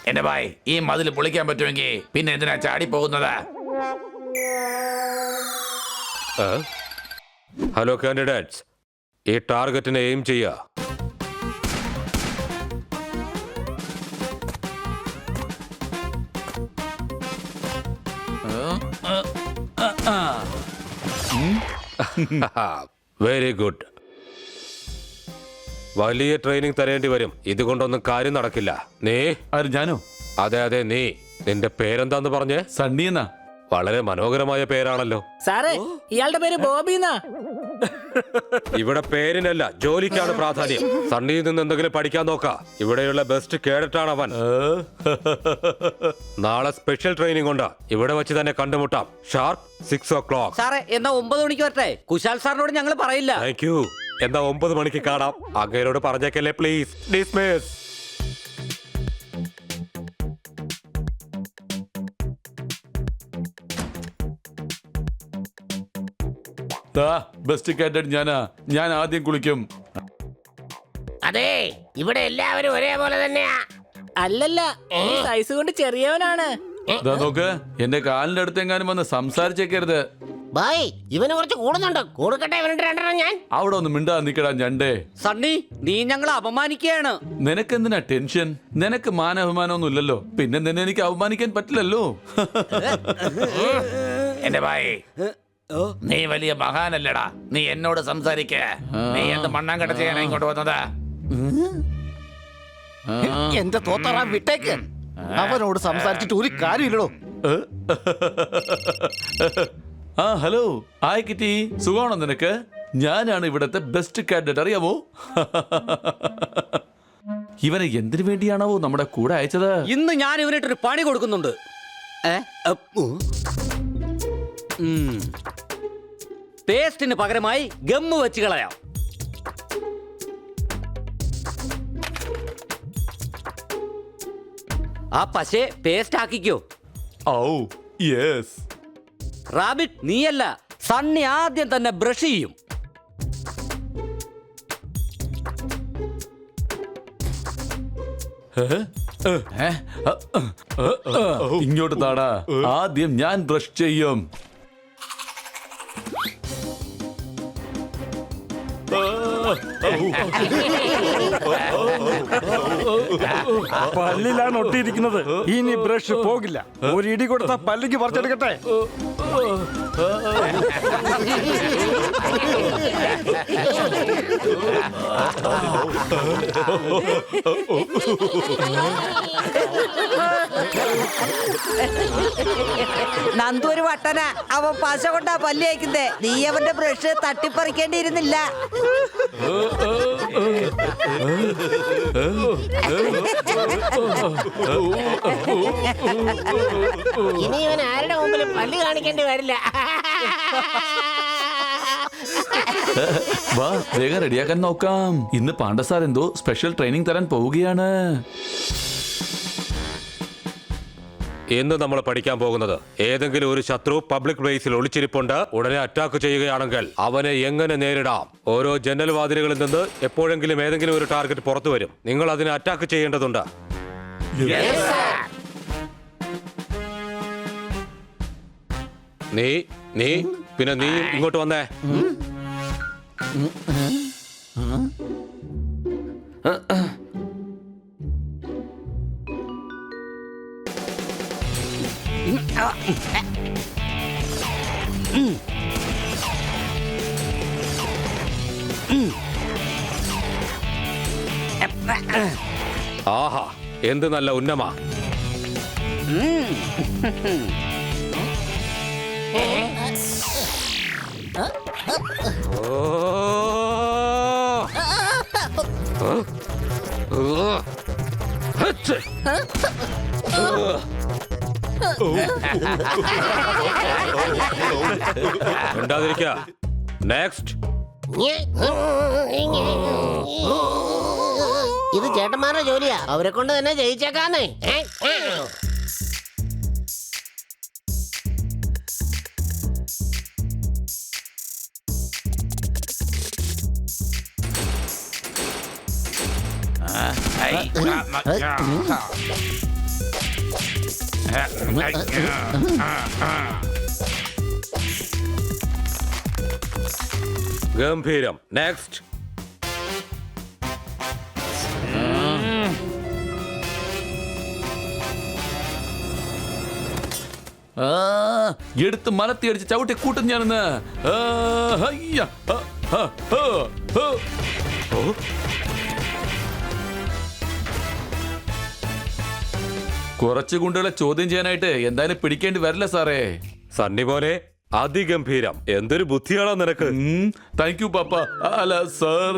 എന്റെ ഭായ്, ഈ മതിൽ പൊളിക്കാൻ പറ്റുമെങ്കിൽ പിന്നെ എന്തിനാ ചാടി പോകുന്നത്? ഹലോ കാൻഡിഡേറ്റ്സ്, ഈ ടാർഗറ്റിനെ എയിം ചെയ്യുക. Very good. വലിയ ട്രെയിനിങ് തരേണ്ടി വരും. ഇതുകൊണ്ടൊന്നും കാര്യം നടക്കില്ല. നീ? ഞാനോ? അതെ അതെ, നീ. നിന്റെ പേരെന്താന്ന് പറഞ്ഞേ? സണ്ണി എന്നാ. വളരെ മനോഹരമായ പേരാണല്ലോ. സാറേ, ഇയാളുടെ പേര് ബോബി എന്നാ. ഇവിടെ പേരിനല്ല ജോലിക്കാണ് പ്രാധാന്യം. സണ്ണിയിൽ നിന്ന് എന്തെങ്കിലും പഠിക്കാൻ നോക്ക. ഇവിടെയുള്ള ബെസ്റ്റ് കേഡറ്റാണ് അവൻ. നാളെ സ്പെഷ്യൽ ട്രെയിനിങ് ഉണ്ട്. ഇവിടെ വെച്ച് തന്നെ കണ്ടുമുട്ടാം. Sharp 6 o'clock. സാറേ എന്നാ 9 മണിക്ക് വരട്ടെ. കുശാൽ സാറിനോട് ഞങ്ങൾ പറയില്ല. Thank you. എന്നാ 9 മണിക്ക് കാണാം. അങ്ങേരോട് പറഞ്ഞേക്കല്ലേ പ്ലീസ്. ഡിസ്മിസ്. ബെസ്റ്റ് കാറ്റഡ് ഞാൻ ആദ്യം കുളിക്കും. അതെ, ഇവിടെ എല്ലാവരും ഒരേപോലെ തന്നെയാ. അല്ലല്ല, സൈസ് കൊണ്ട് ചെറിയവനാണ്. നോക്ക്, എന്റെ കാലിന്റെ അടുത്ത് എങ്ങാനും വന്ന് സംസാരിച്ചേക്കരുത്. ബായ്, ഇവന് കുറച്ച് കൂടുന്നുണ്ട്. കൊടുക്കട്ടെ ഇവനുണ്ട് രണ്ടെണ്ണം ഞാൻ. അവിടെ ഒന്ന് മിണ്ടാ നിക്കടാ ഞണ്ടേ. സണ്ണി, നീ ഞങ്ങളെ അപമാനിക്കുകയാണ്. നിനക്കെന്തിനാ ടെൻഷൻ? നിനക്ക് മാനാഭിമാനമൊന്നും ഇല്ലല്ലോ, പിന്നെ നിന്നെ എനിക്ക് അവമാനിക്കാൻ പറ്റില്ലല്ലോ. എന്റെ ഭായി, നീ വലിയ മഹാനല്ലടാ. നീ എന്നോട് സംസാരിക്ക. നീ എന്ത് മണ്ണാങ്കട്ട ചെയ്യാനാ ഇങ്ങോട്ട് വന്നത്? എന്റെ തോത്തറ വിട്ടേക്ക്. അവനോട് സംസാരിച്ചിട്ട് ഒരു കാര്യമില്ലടോ. ഹലോ, ഹായ് കിറ്റി, സുഖമാണോ നിനക്ക്? ഞാനാണ് ഇവിടത്തെ ബെസ്റ്റ് കാൻഡിഡേറ്റ്, അറിയാമോ? ഇവനെ എന്തിനു വേണ്ടിയാണാവോ നമ്മുടെ കൂടെ അയച്ചത്? ഇന്ന് ഞാൻ ഇവനായിട്ടൊരു പണി കൊടുക്കുന്നുണ്ട്. പേസ്റ്റിന് പകരമായി ഗമ്മ് വെച്ച് കളയാം. ആ പശയെ പേസ്റ്റ് ആക്കിക്കോ. ഔ യെസ്. റാബിറ്റ്, നീയല്ല, സണ്ണി ആദ്യം തന്നെ ബ്രഷ് ചെയ്യും. ഇങ്ങോട്ട് താടാ. ആദ്യം ഞാൻ ബ്രഷ് ചെയ്യും. പല്ലിലാണ് ഒട്ടിയിരിക്കുന്നത്. ഇനി ബ്രഷ് പോകില്ല. ഒരു ഇടി കൊടുത്ത പല്ലിക്ക് പറിച്ചെടുക്കട്ടെ. നന്ദു ഒരു വട്ടന. അവൻ പശ കൊണ്ടാ പല്ലി അയക്കുന്നേ. നീ അവന്റെ ബ്രഷ് തട്ടിപ്പറിക്കേണ്ടിയിരുന്നില്ല. ഇനി ഇവൻ ആരുടെ മുമ്പിൽ പല്ല് കാണിക്കേണ്ടി വരില്ല. വാ, വേഗം റെഡിയാക്കാൻ നോക്കാം. ഇന്ന് പാണ്ഡസാർ എന്തോ സ്പെഷ്യൽ ട്രെയിനിങ് തരാൻ പോവുകയാണ്. ഇന്ന് നമ്മൾ പഠിക്കാൻ പോകുന്നത്, ഏതെങ്കിലും ഒരു ശത്രു പബ്ലിക് പ്ലേസിൽ ഒളിച്ചിരിപ്പുണ്ട്. ഉടനെ അറ്റാക്ക് ചെയ്യുകയാണെങ്കിൽ അവനെ എങ്ങനെ നേരിടാം. ഓരോ ജനൽ വാതിലുകളിൽ നിന്ന് എപ്പോഴെങ്കിലും ഏതെങ്കിലും ഒരു ടാർഗറ്റ് പുറത്തു വരും. നിങ്ങൾ അതിനെ അറ്റാക്ക് ചെയ്യേണ്ടതുണ്ട്. നീ പിന്നെ നീ ഇങ്ങോട്ട് വന്നേ. ആഹാ, എന്ത് നല്ല ഉന്നമാ. ഉണ്ടാതിരിക്കുക. നെക്സ്റ്റ്. ഇത് ചേട്ടന്മാരുടെ ജോലിയാ. അവരെ കൊണ്ട് തന്നെ ജയിച്ചേക്കാന്നേ. ഗംഭീരം. നെക്സ്റ്റ്. എടുത്ത് മലത്തി അടിച്ച് ചവിട്ടി കൂട്ടും ഞാനെന്ന്. കുറച്ച് ഗുണ്ടകളെ ചോദ്യം ചെയ്യാനായിട്ട് എന്തായാലും പിടിക്കേണ്ടി വരില്ല സാറേ. സണ്ണി പോലെ അതിഗംഭീരം. എന്തൊരു ബുദ്ധിയാണോ നിനക്ക്. താങ്ക് യു പാപ്പ. അല്ല സർ.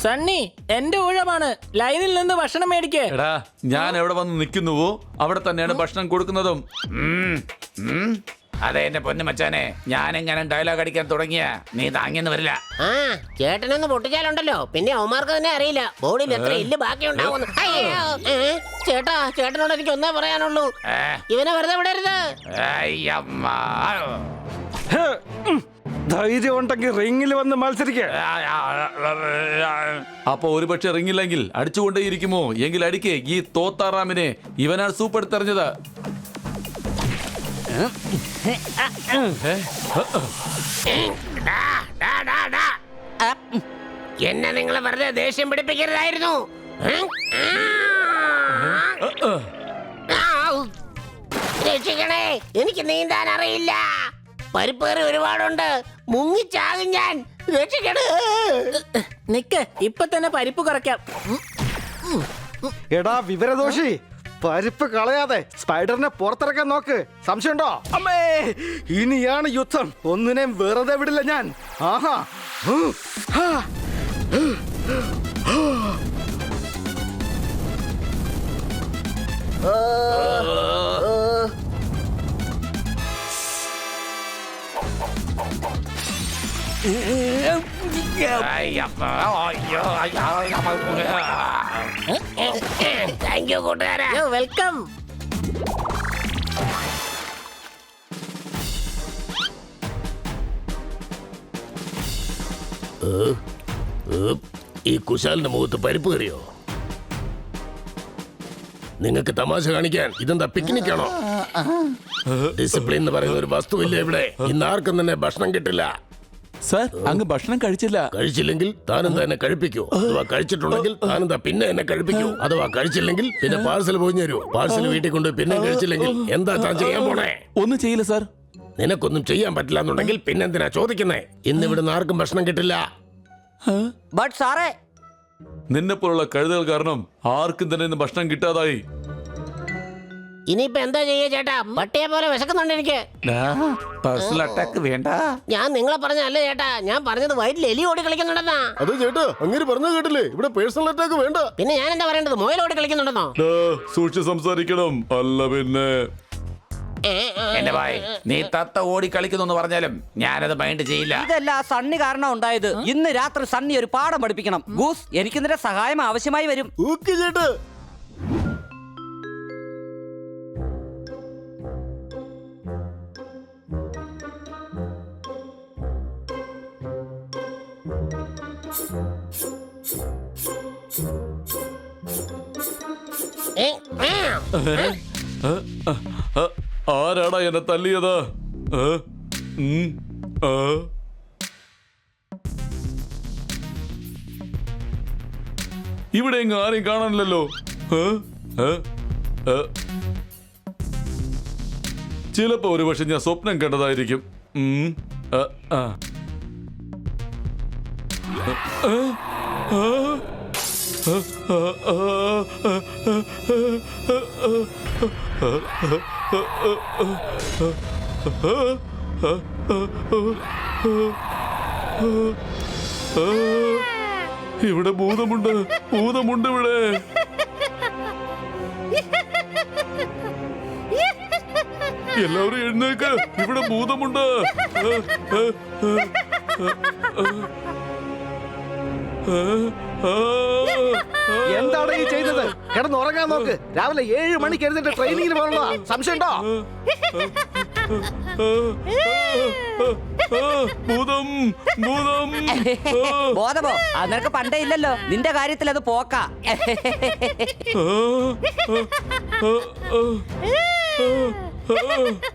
സണ്ണി, എന്റെ ഊഴമാണ്. ലൈനിൽ നിന്ന് ഭക്ഷണം മേടിക്കേ. എടാ, ഞാൻ എവിടെ വന്ന് നിൽക്കുന്നുവോ അവിടെ തന്നെയാണ് ഭക്ഷണം കൊടുക്കുന്നതും. അതെ എന്റെ പൊന്നു മച്ചാനെ, ഞാൻ എങ്ങനെ ഡയലോഗ് അടിക്കാൻ തുടങ്ങിയ നീ താങ്ങിന്ന് വരില്ല. ആ ചേട്ടനൊന്ന് പൊട്ടിച്ചാലുണ്ടല്ലോ പിന്നെ അവന്മാർക്ക് തന്നെ അറിയില്ല ബോഡിയിൽ എത്ര ഇല്ല് ബാക്കി ഉണ്ടാവുന്നു. ചേട്ടാ, ചേട്ടനോട് എനിക്ക് ഒന്നേ പറയാനുള്ളൂ, ഇവനെ വെറുതെ വിടരുത്. ധൈര്യം ഉണ്ടെങ്കിൽ റിങ്ങിൽ വന്ന് മത്സരിക്കുക. അപ്പൊ ഒരുപക്ഷെ റിങ്ങില്ലെങ്കിൽ അടിച്ചുകൊണ്ടേയിരിക്കുമോ? എങ്കിൽ അടിക്കേ ഈ തോത്താറാമിനെ. ഇവനാണ് സൂപ്പർ തെരഞ്ഞത്. എന്നെ നിങ്ങൾ വെറുതെ ദേഷ്യം പിടിപ്പിക്കരുതായിരുന്നു. രക്ഷിക്കണേ, എനിക്ക് നീന്താൻ അറിയില്ല. പരിപ്പേറി ഒരുപാടുണ്ട്, മുങ്ങിച്ചാകും ഞാൻ. രക്ഷിക്കണേ. നിക്ക്, ഇപ്പൊ തന്നെ പരിപ്പ് കുറയ്ക്കാം. എടാ വിവരദോഷി, പരിപ്പ് കളയാതെ സ്പൈഡറിനെ പുറത്തിറക്കാൻ നോക്ക്. സംശയമുണ്ടോ? അമ്മേ, ഇനിയാണ് യുദ്ധം. ഒന്നിനെയും വെറുതെ വിടില്ല ഞാൻ. ആഹാ. താങ്ക് യു കൂട്ടുകാരാ. വെൽക്കം. ഈ കുശാലിന്റെ മുഖത്ത് പരിപ്പ് കയറിയോ? നിങ്ങൾക്ക് തമാശ കാണിക്കാൻ ഇതെന്താ പിക്നിക്കാണോ? ഡിസിപ്ലിൻ എന്ന് പറയുന്ന ഒരു വസ്തുവില്ല ഇവിടെ. ഇന്ന് ആർക്കും തന്നെ ഭക്ഷണം കിട്ടില്ല. സർ, അങ്ങ് ഭക്ഷണം കഴിച്ചില്ല. കഴിച്ചില്ലെങ്കിൽ താനും തന്നെ കഴിപ്പിക്കൂ. അഥവാ കഴിച്ചിട്ടുണ്ടെങ്കിൽ താനും പിന്നെ എന്നെ കഴിപ്പിക്കൂ. അഥവാ കഴിച്ചില്ലെങ്കിൽ പിന്നെ പാഴ്സൽ പോയി തരൂ. പാഴ്സൽ വീട്ടിൽ കൊണ്ട് പിന്നെ കഴിച്ചില്ലെങ്കിൽ എന്താ താൻ ചെയ്യാൻ പോണേ? ഒന്നും ചെയ്യില്ല സർ. നിനക്കൊന്നും ചെയ്യാൻ പറ്റില്ല എന്നുണ്ടെങ്കിൽ പിന്നെന്തിനാ ചോദിക്കുന്നേ? ഇന്ന് ഇവിടുന്ന് ആർക്കും ഭക്ഷണം കിട്ടില്ല. ബട്ട് സാറേ, നിന്നെ പോലുള്ള കഴുതകൾ കാരണം ആർക്കും തന്നെ ഇന്ന് ഭക്ഷണം കിട്ടാതായി. ഇനിയിപ്പോ എന്താ ചെയ്യാ ചേട്ടാ? പട്ടിയെ പോലെ വിശക്കുന്നുണ്ട് എനിക്ക്. പേഴ്സണൽ അറ്റാക്ക് വേണ്ട. ഞാൻ നിങ്ങളെ പറഞ്ഞല്ലേ ചേട്ടാ, ഞാൻ പറഞ്ഞത് വയറ്റിൽ എലി ഓടി കളിക്കുന്നുണ്ടെന്നാ. അതെ ചേട്ടാ, അങ്ങനെ പറഞ്ഞു കേട്ടില്ലേ? ഇവിടെ പേഴ്സണൽ അറ്റാക്ക് വേണ്ട. പിന്നെ ഞാൻ എന്താ പറയേണ്ടത്? മുയലോടി കളിക്കുന്നുണ്ടെന്നോ? സൂക്ഷിച്ച് സംസാരിക്കണം. അല്ല പിന്നെ എന്റെ ഭായ്, നീ തത്ത ഓടി കളിക്കുന്നു പറഞ്ഞാലും ഞാനത് മൈൻഡ് ചെയ്യില്ല. ഇതല്ല സണ്ണി കാരണം ഉണ്ടായത്. ഇന്ന് രാത്രി സണ്ണി ഒരു പാഠം പഠിപ്പിക്കണം. ഗൂസ്, എനിക്ക് നിന്റെ സഹായം ആവശ്യമായി വരും. ഓക്കേ ചേട്ടാ. ആരാടാ എന്നെ തല്ലിയത്? ഇവിടെ എങ്ങും ആരെയും കാണാനില്ലല്ലോ. ചിലപ്പോ ഒരുപക്ഷെ ഞാൻ സ്വപ്നം കണ്ടതായിരിക്കും. ഇവിടെ ഭൂതമുണ്ട്, ഭൂതമുണ്ട് ഇവിടെ. എല്ലാവരും എഴുന്നേക്ക്, ഇവിടെ ഭൂതമുണ്ട്. എന്താണ് ഈ ചെയ്തത്? കിടന്നുറങ്ങാൻ നോക്ക്. രാവിലെ 7 മണിക്ക് എഴുന്നിട്ട് ട്രെയിനിങ്ങിന് പോകണോ? സംശയമുണ്ടോ? ഭൂതം, ഭൂതം. ബോധമോ? അത് നിനക്ക് പണ്ടേ ഇല്ലല്ലോ. നിന്റെ കാര്യത്തിൽ അത് പോക്കാ.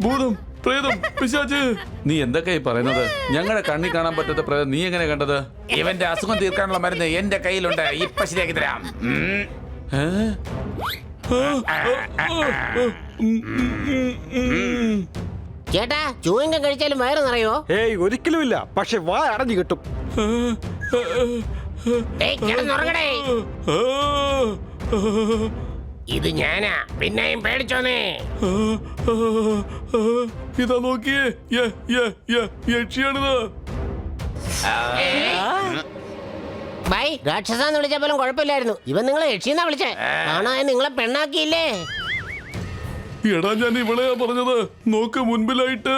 ഭൂതം പ്രേതം, പിശാച്. നീ എന്തൊക്കെയായി പറയുന്നത്? ഞങ്ങളുടെ കണ്ണി കാണാൻ പറ്റാത്ത പ്രേതം നീ എങ്ങനെ കണ്ടത്? ഇവന്റെ അസുഖം തീർക്കാനുള്ള മരുന്ന് എന്റെ കയ്യിലുണ്ട്, ഇപ്പൊ ശരിയാക്കി തരാം. ചേട്ടാ ചൂയിങ്കം കഴിച്ചാലും വയറ് നിറയോ? ഏയ് ഒരിക്കലും ഇല്ല, പക്ഷെ വാ അടഞ്ഞു കിട്ടും. കിടന്നുറങ്ങടേ. ഇത് ഞാനാ, പിന്നെയും പേടിച്ചോന്നേ. ഇതാ നോക്കിയേ, യക്ഷിയാണിത്. ബൈ, രാക്ഷസാന്ന് വിളിച്ച പോലും കുഴപ്പമില്ലായിരുന്നു. ഇവൻ നിങ്ങളെ യക്ഷിന്നാ വിളിച്ചേ. കാണാൻ നിങ്ങളെ പെണ്ണാക്കിയില്ലേ? എടാ, ഞാൻ ഇവളെയാ പറഞ്ഞത്. നോക്ക്, മുൻപിലായിട്ട്.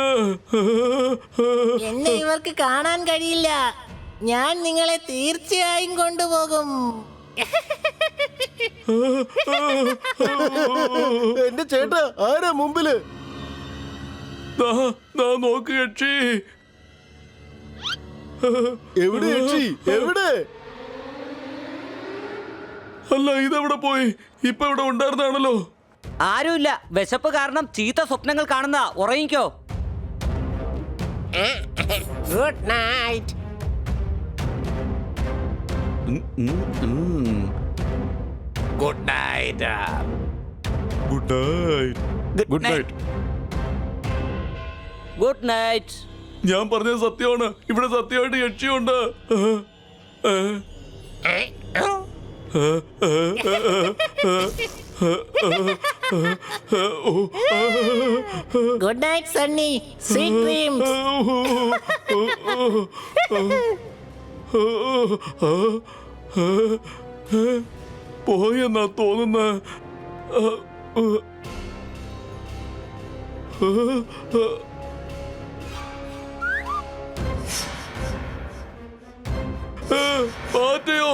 എന്നെ ഇവർക്ക് കാണാൻ കഴിയില്ല. ഞാൻ നിങ്ങളെ തീർച്ചയായും കൊണ്ടുപോകും. എന്റെ ചേട്ടാ, ആരാ മുമ്പില്? നോക്ക് യക്ഷി. എവിടെ യക്ഷി? എവിടെ? അല്ല, ഇതെവിടെ പോയി? ഇപ്പൊ ഇവിടെ ഉണ്ടായിരുന്നാണല്ലോ. ആരുമില്ല. വിശപ്പ് കാരണം ചീത്ത സ്വപ്നങ്ങൾ കാണുന്ന. ഉറങ്ങിക്കോ. Good night. Good night. Good night. Good night. Good night. ഞാൻ പറഞ്ഞത് സത്യമാണ്. ഇവിടെ സത്യമായിട്ട് യക്ഷിയുണ്ട്. Good night Sunny. Sweet dreams. പോയെന്നാ തോന്നുന്ന. പാറ്റയോ?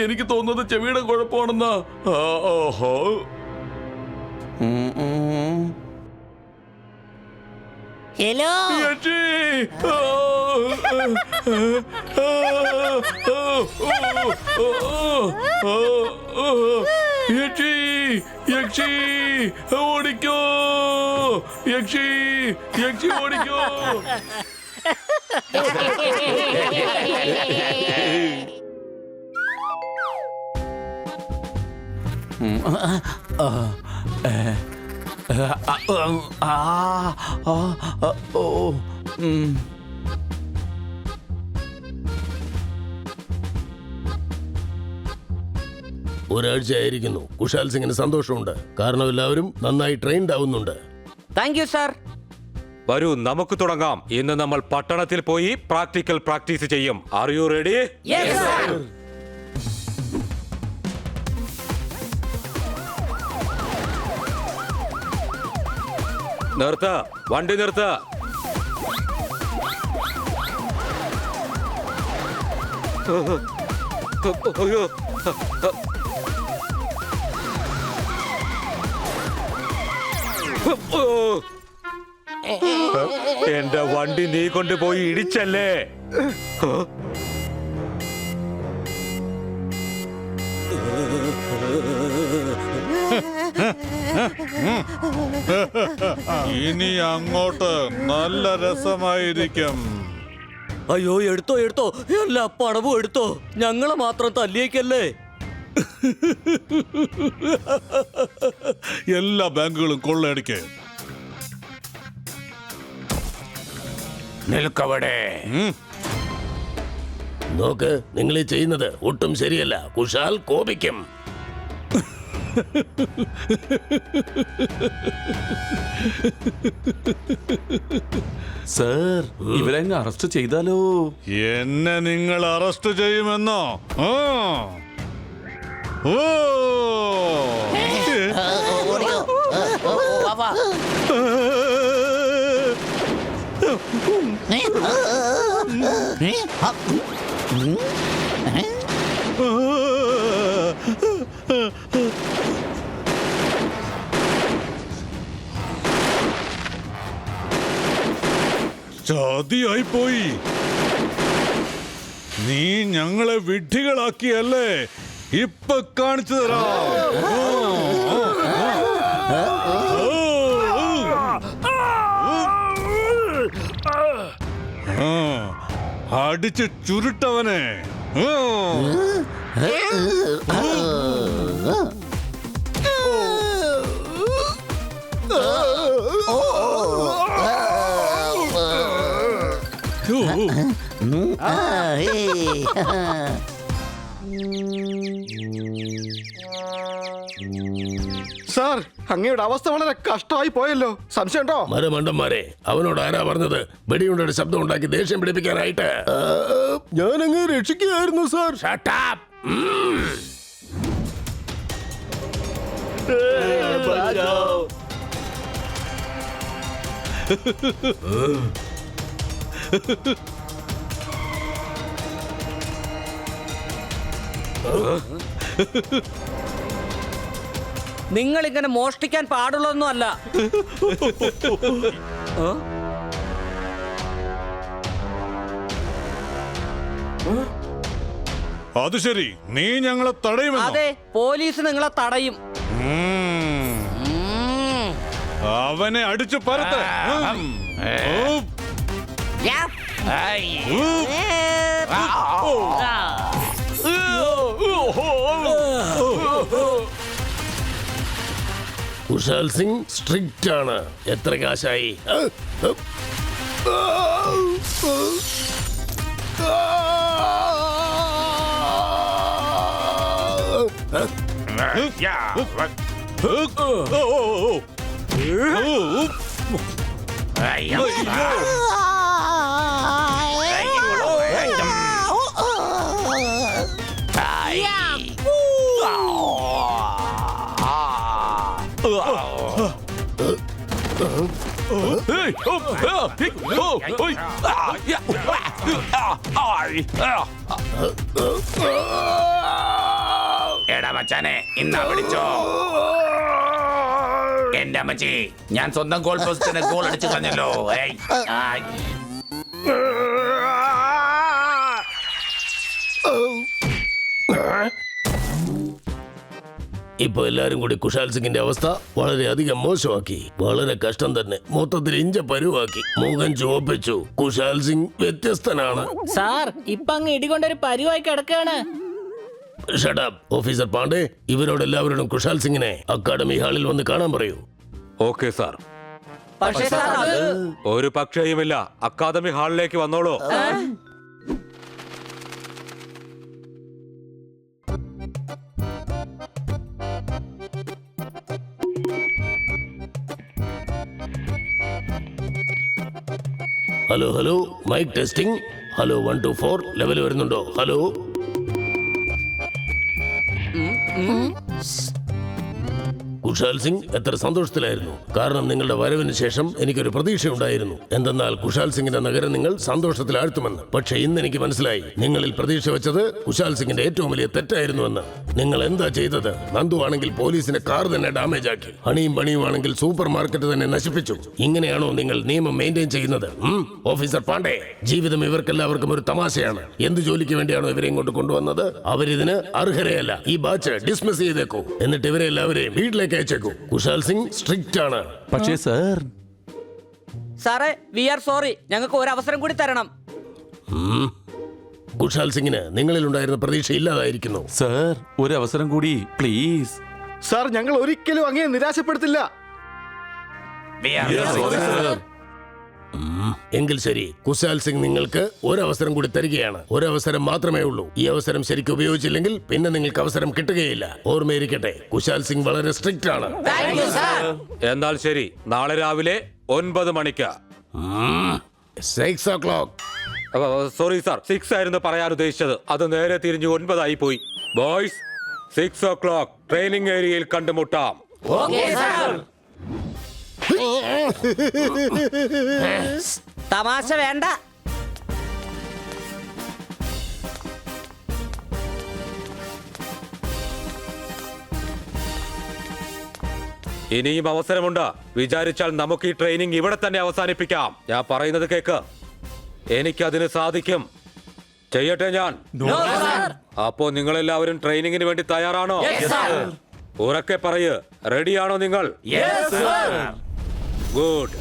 എനിക്ക് തോന്നുന്നത് ചെവിയുടെ കുഴപ്പമാണെന്നാ. ഹലോ യക്ഷി. യക്ഷി, യക്ഷി ഓടിക്കോ. യക്ഷി, യക്ഷി ഓടിക്കോ. ഒരാഴ്ചയായിരിക്കുന്നു. കുശാൽ സിംഗിന് സന്തോഷമുണ്ട്, കാരണം എല്ലാവരും നന്നായി ട്രെയിൻഡ് ആവുന്നുണ്ട്. Thank you sir. വരൂ, നമുക്ക് തുടങ്ങാം. ഇന്ന് നമ്മൾ പട്ടണത്തിൽ പോയി പ്രാക്ടിക്കൽ പ്രാക്ടീസ് ചെയ്യും. Are you ready? നിർത്ത, വണ്ടി നിർത്ത. അയ്യോ, എന്റെ വണ്ടി നീ കൊണ്ടുപോയി ഇടിച്ചല്ലേ? ഇനി അങ്ങോട്ട് നല്ല രസമായിരിക്കും. അയ്യോ, എടുത്തോ എടുത്തോ, എല്ലാ പണവും എടുത്തോ. ഞങ്ങളെ മാത്രം തല്ലിയേക്കല്ലേ. എല്ലാ ബാങ്കുകളും കൊള്ളയടിക്ക്. നിൽക്കവിടെ. നോക്ക്, നിങ്ങൾ ഈ ചെയ്യുന്നത് ഒട്ടും ശരിയല്ല. കുശാൽ കോപിക്കും. സർ, ഇവരെങ്ങ് അറസ്റ്റ് ചെയ്താലോ? എന്നെ നിങ്ങൾ അറസ്റ്റ് ചെയ്യുമെന്നോ? ഓ, ചതിയായി പോയി. നീ ഞങ്ങളെ വിഡ്ഢികളാക്കിയല്ലേ? ഇപ്പൊ കാണിച്ചു തരാം. അടിച്ച് ചുരുട്ടവനെ. സാർ, അങ്ങയുടെ അവസ്ഥ വളരെ കഷ്ടമായി പോയല്ലോ. സംശയമുണ്ടോ? മരമണ്ടന്മാരെ, അവനോട് ആരാ പറഞ്ഞത് വെടിയുണ്ടയുടെ ശബ്ദം ഉണ്ടാക്കി ദേഷ്യം പിടിപ്പിക്കാനായിട്ട്? ഞാൻ അങ്ങ് രക്ഷിക്കുകയായിരുന്നു സാർ. Shut up. നിങ്ങൾ ഇങ്ങനെ മോഷ്ടിക്കാൻ പാടുള്ളതൊന്നും അല്ല. അത് ശരി, നീ ഞങ്ങളെ തടയുമെന്നോ? അതെ, പോലീസ് നിങ്ങളെ തടയും. അവനെ അടിച്ചു പരത്ത്. കുശാൽ സിംഗ് സ്ട്രിക്റ്റ് ആണ്. എത്ര കാശായി? എടാ മച്ചാനെ, ഇന്നാ വിളിച്ചോ. എന്റെ അമ്മച്ചി, ഞാൻ സ്വന്തം ഗോൾ പോസ്റ്റിന് ഗോൾ അടിച്ചു കളഞ്ഞല്ലോ. ഇപ്പൊ എല്ലാരും കൂടി കുശാൽ സിംഗിന്റെ അവസ്ഥ വളരെയധികം മോശമാക്കി. വളരെ കഷ്ടം തന്നെ. മൊത്തത്തിൽ ഇഞ്ച പരുവാക്കി. മുഖം ചുവപ്പിച്ചു. കുശാൽ സിംഗ് വ്യത്യസ്തനാണ്. സാർ, ഇപ്പൊ അങ്ങ് ഇടികൊണ്ടൊരു പരുവായി കിടക്കാണ്. ഷട്ടപ്പ്. ഓഫീസർ പാണ്ഡെ, ഇവരോട് എല്ലാവരോടും കുശാൽ സിംഗിനെ അക്കാഡമി ഹാളിൽ വന്ന് കാണാൻ പറയൂ. Okay sir. പക്ഷേ സാർ, അത് ഒരു പക്ഷേയുമില്ല. അക്കാദമി ഹാളിലേക്ക് വന്നോളൂ. Hello hello, mic testing. Hello 1 2 4 level വരുന്നുണ്ടോ? ഹലോ. കുശാൽ സിംഗ് എത്ര സന്തോഷത്തിലായിരുന്നു. കാരണം നിങ്ങളുടെ വരവിന് ശേഷം എനിക്കൊരു പ്രതീക്ഷ ഉണ്ടായിരുന്നു. എന്തെന്നാൽ കുശാൽ സിംഗിന്റെ നഗരം നിങ്ങൾ സന്തോഷത്തിൽ ആഴ്ത്തുമെന്ന്. പക്ഷെ ഇന്ന് എനിക്ക് മനസ്സിലായി, നിങ്ങളിൽ പ്രതീക്ഷ വെച്ചത് കുശാൽ സിംഗിന്റെ ഏറ്റവും വലിയ തെറ്റായിരുന്നുവെന്ന്. നിങ്ങൾ എന്താ ചെയ്തത്? നന്ദു ആണെങ്കിൽ പോലീസിന്റെ കാർ തന്നെ ഡാമേജ് ആക്കി. ഹണിയും പണിയും ആണെങ്കിൽ സൂപ്പർ മാർക്കറ്റ് തന്നെ നശിപ്പിച്ചു. ഇങ്ങനെയാണോ നിങ്ങൾ നിയമം മെയിൻറ്റെയിൻ ചെയ്യുന്നത്? ഓഫീസർ പാണ്ഡെ, ജീവിതം ഇവർക്കെല്ലാവർക്കും ഒരു തമാശയാണ്. എന്ത് ജോലിക്ക് വേണ്ടിയാണോ ഇവരെ ഇങ്ങോട്ട് കൊണ്ടുവന്നത്? അവരിതിന് അർഹരെയല്ല. ഈ ബാച്ച് ഡിസ്മിസ് ചെയ്തേക്കൂ. എന്നിട്ട് ഇവരെ എല്ലാവരെയും വീട്ടിലേക്ക് അയച്ചേക്കൂ. കുശാൽ സിംഗ് സ്ട്രിക്റ്റ് ആണ്. പക്ഷേ സാർ, സാറേ, വി ആർ സോറി. ഞങ്ങൾക്ക് ഒരു അവസരം കൂടി തരണം. കുശാൽ സിംഗിന് നിങ്ങളിൽ ഉണ്ടായിരുന്ന പ്രതീക്ഷ ഇല്ലാതായിരിക്കുന്നു. സാർ, ഒരു അവസരം കൂടി പ്ലീസ്. സാർ, ഞങ്ങൾ ഒരിക്കലും അങ്ങേ നിരാശപ്പെടുത്തില്ല. എങ്കിൽ ശരി, കുശാൽ സിംഗ് നിങ്ങൾക്ക് ഒരവസരം കൂടി തരികയാണ്. ഒരവസരം മാത്രമേ ഉള്ളൂ. ഈ അവസരം ശരിക്കും ഉപയോഗിച്ചില്ലെങ്കിൽ പിന്നെ നിങ്ങൾക്ക് അവസരം കിട്ടുകയില്ല. ഓർമ്മയിരിക്കട്ടെ, കുശാൽ സിംഗ് വളരെ സ്ട്രിക്റ്റ് ആണ്. എന്നാൽ ശരി, നാളെ രാവിലെ 9 മണിക്ക്. 6 o'clock. സോറി സാർ, 6 ആയിരുന്നു പറയാൻ ഉദ്ദേശിച്ചത്. അത് നേരെ തിരിഞ്ഞ് 9 ആയി പോയി. ബോയ്സ്, 6 o'clock ട്രെയിനിങ് ഏരിയയിൽ കണ്ടുമുട്ടാം. തമാശ വേണ്ട. ഇനിയും അവസരമുണ്ട്. വിചാരിച്ചാൽ നമുക്ക് ഈ ട്രെയിനിങ് ഇവിടെ തന്നെ അവസാനിപ്പിക്കാം. ഞാൻ പറയുന്നത് കേക്ക്. എനിക്കതിന് സാധിക്കും. ചെയ്യട്ടെ ഞാൻ. അപ്പോ നിങ്ങളെല്ലാവരും ട്രെയിനിങ്ങിന് വേണ്ടി തയ്യാറാണോ? ഉറക്കെ പറയ്, റെഡിയാണോ നിങ്ങൾ? Good.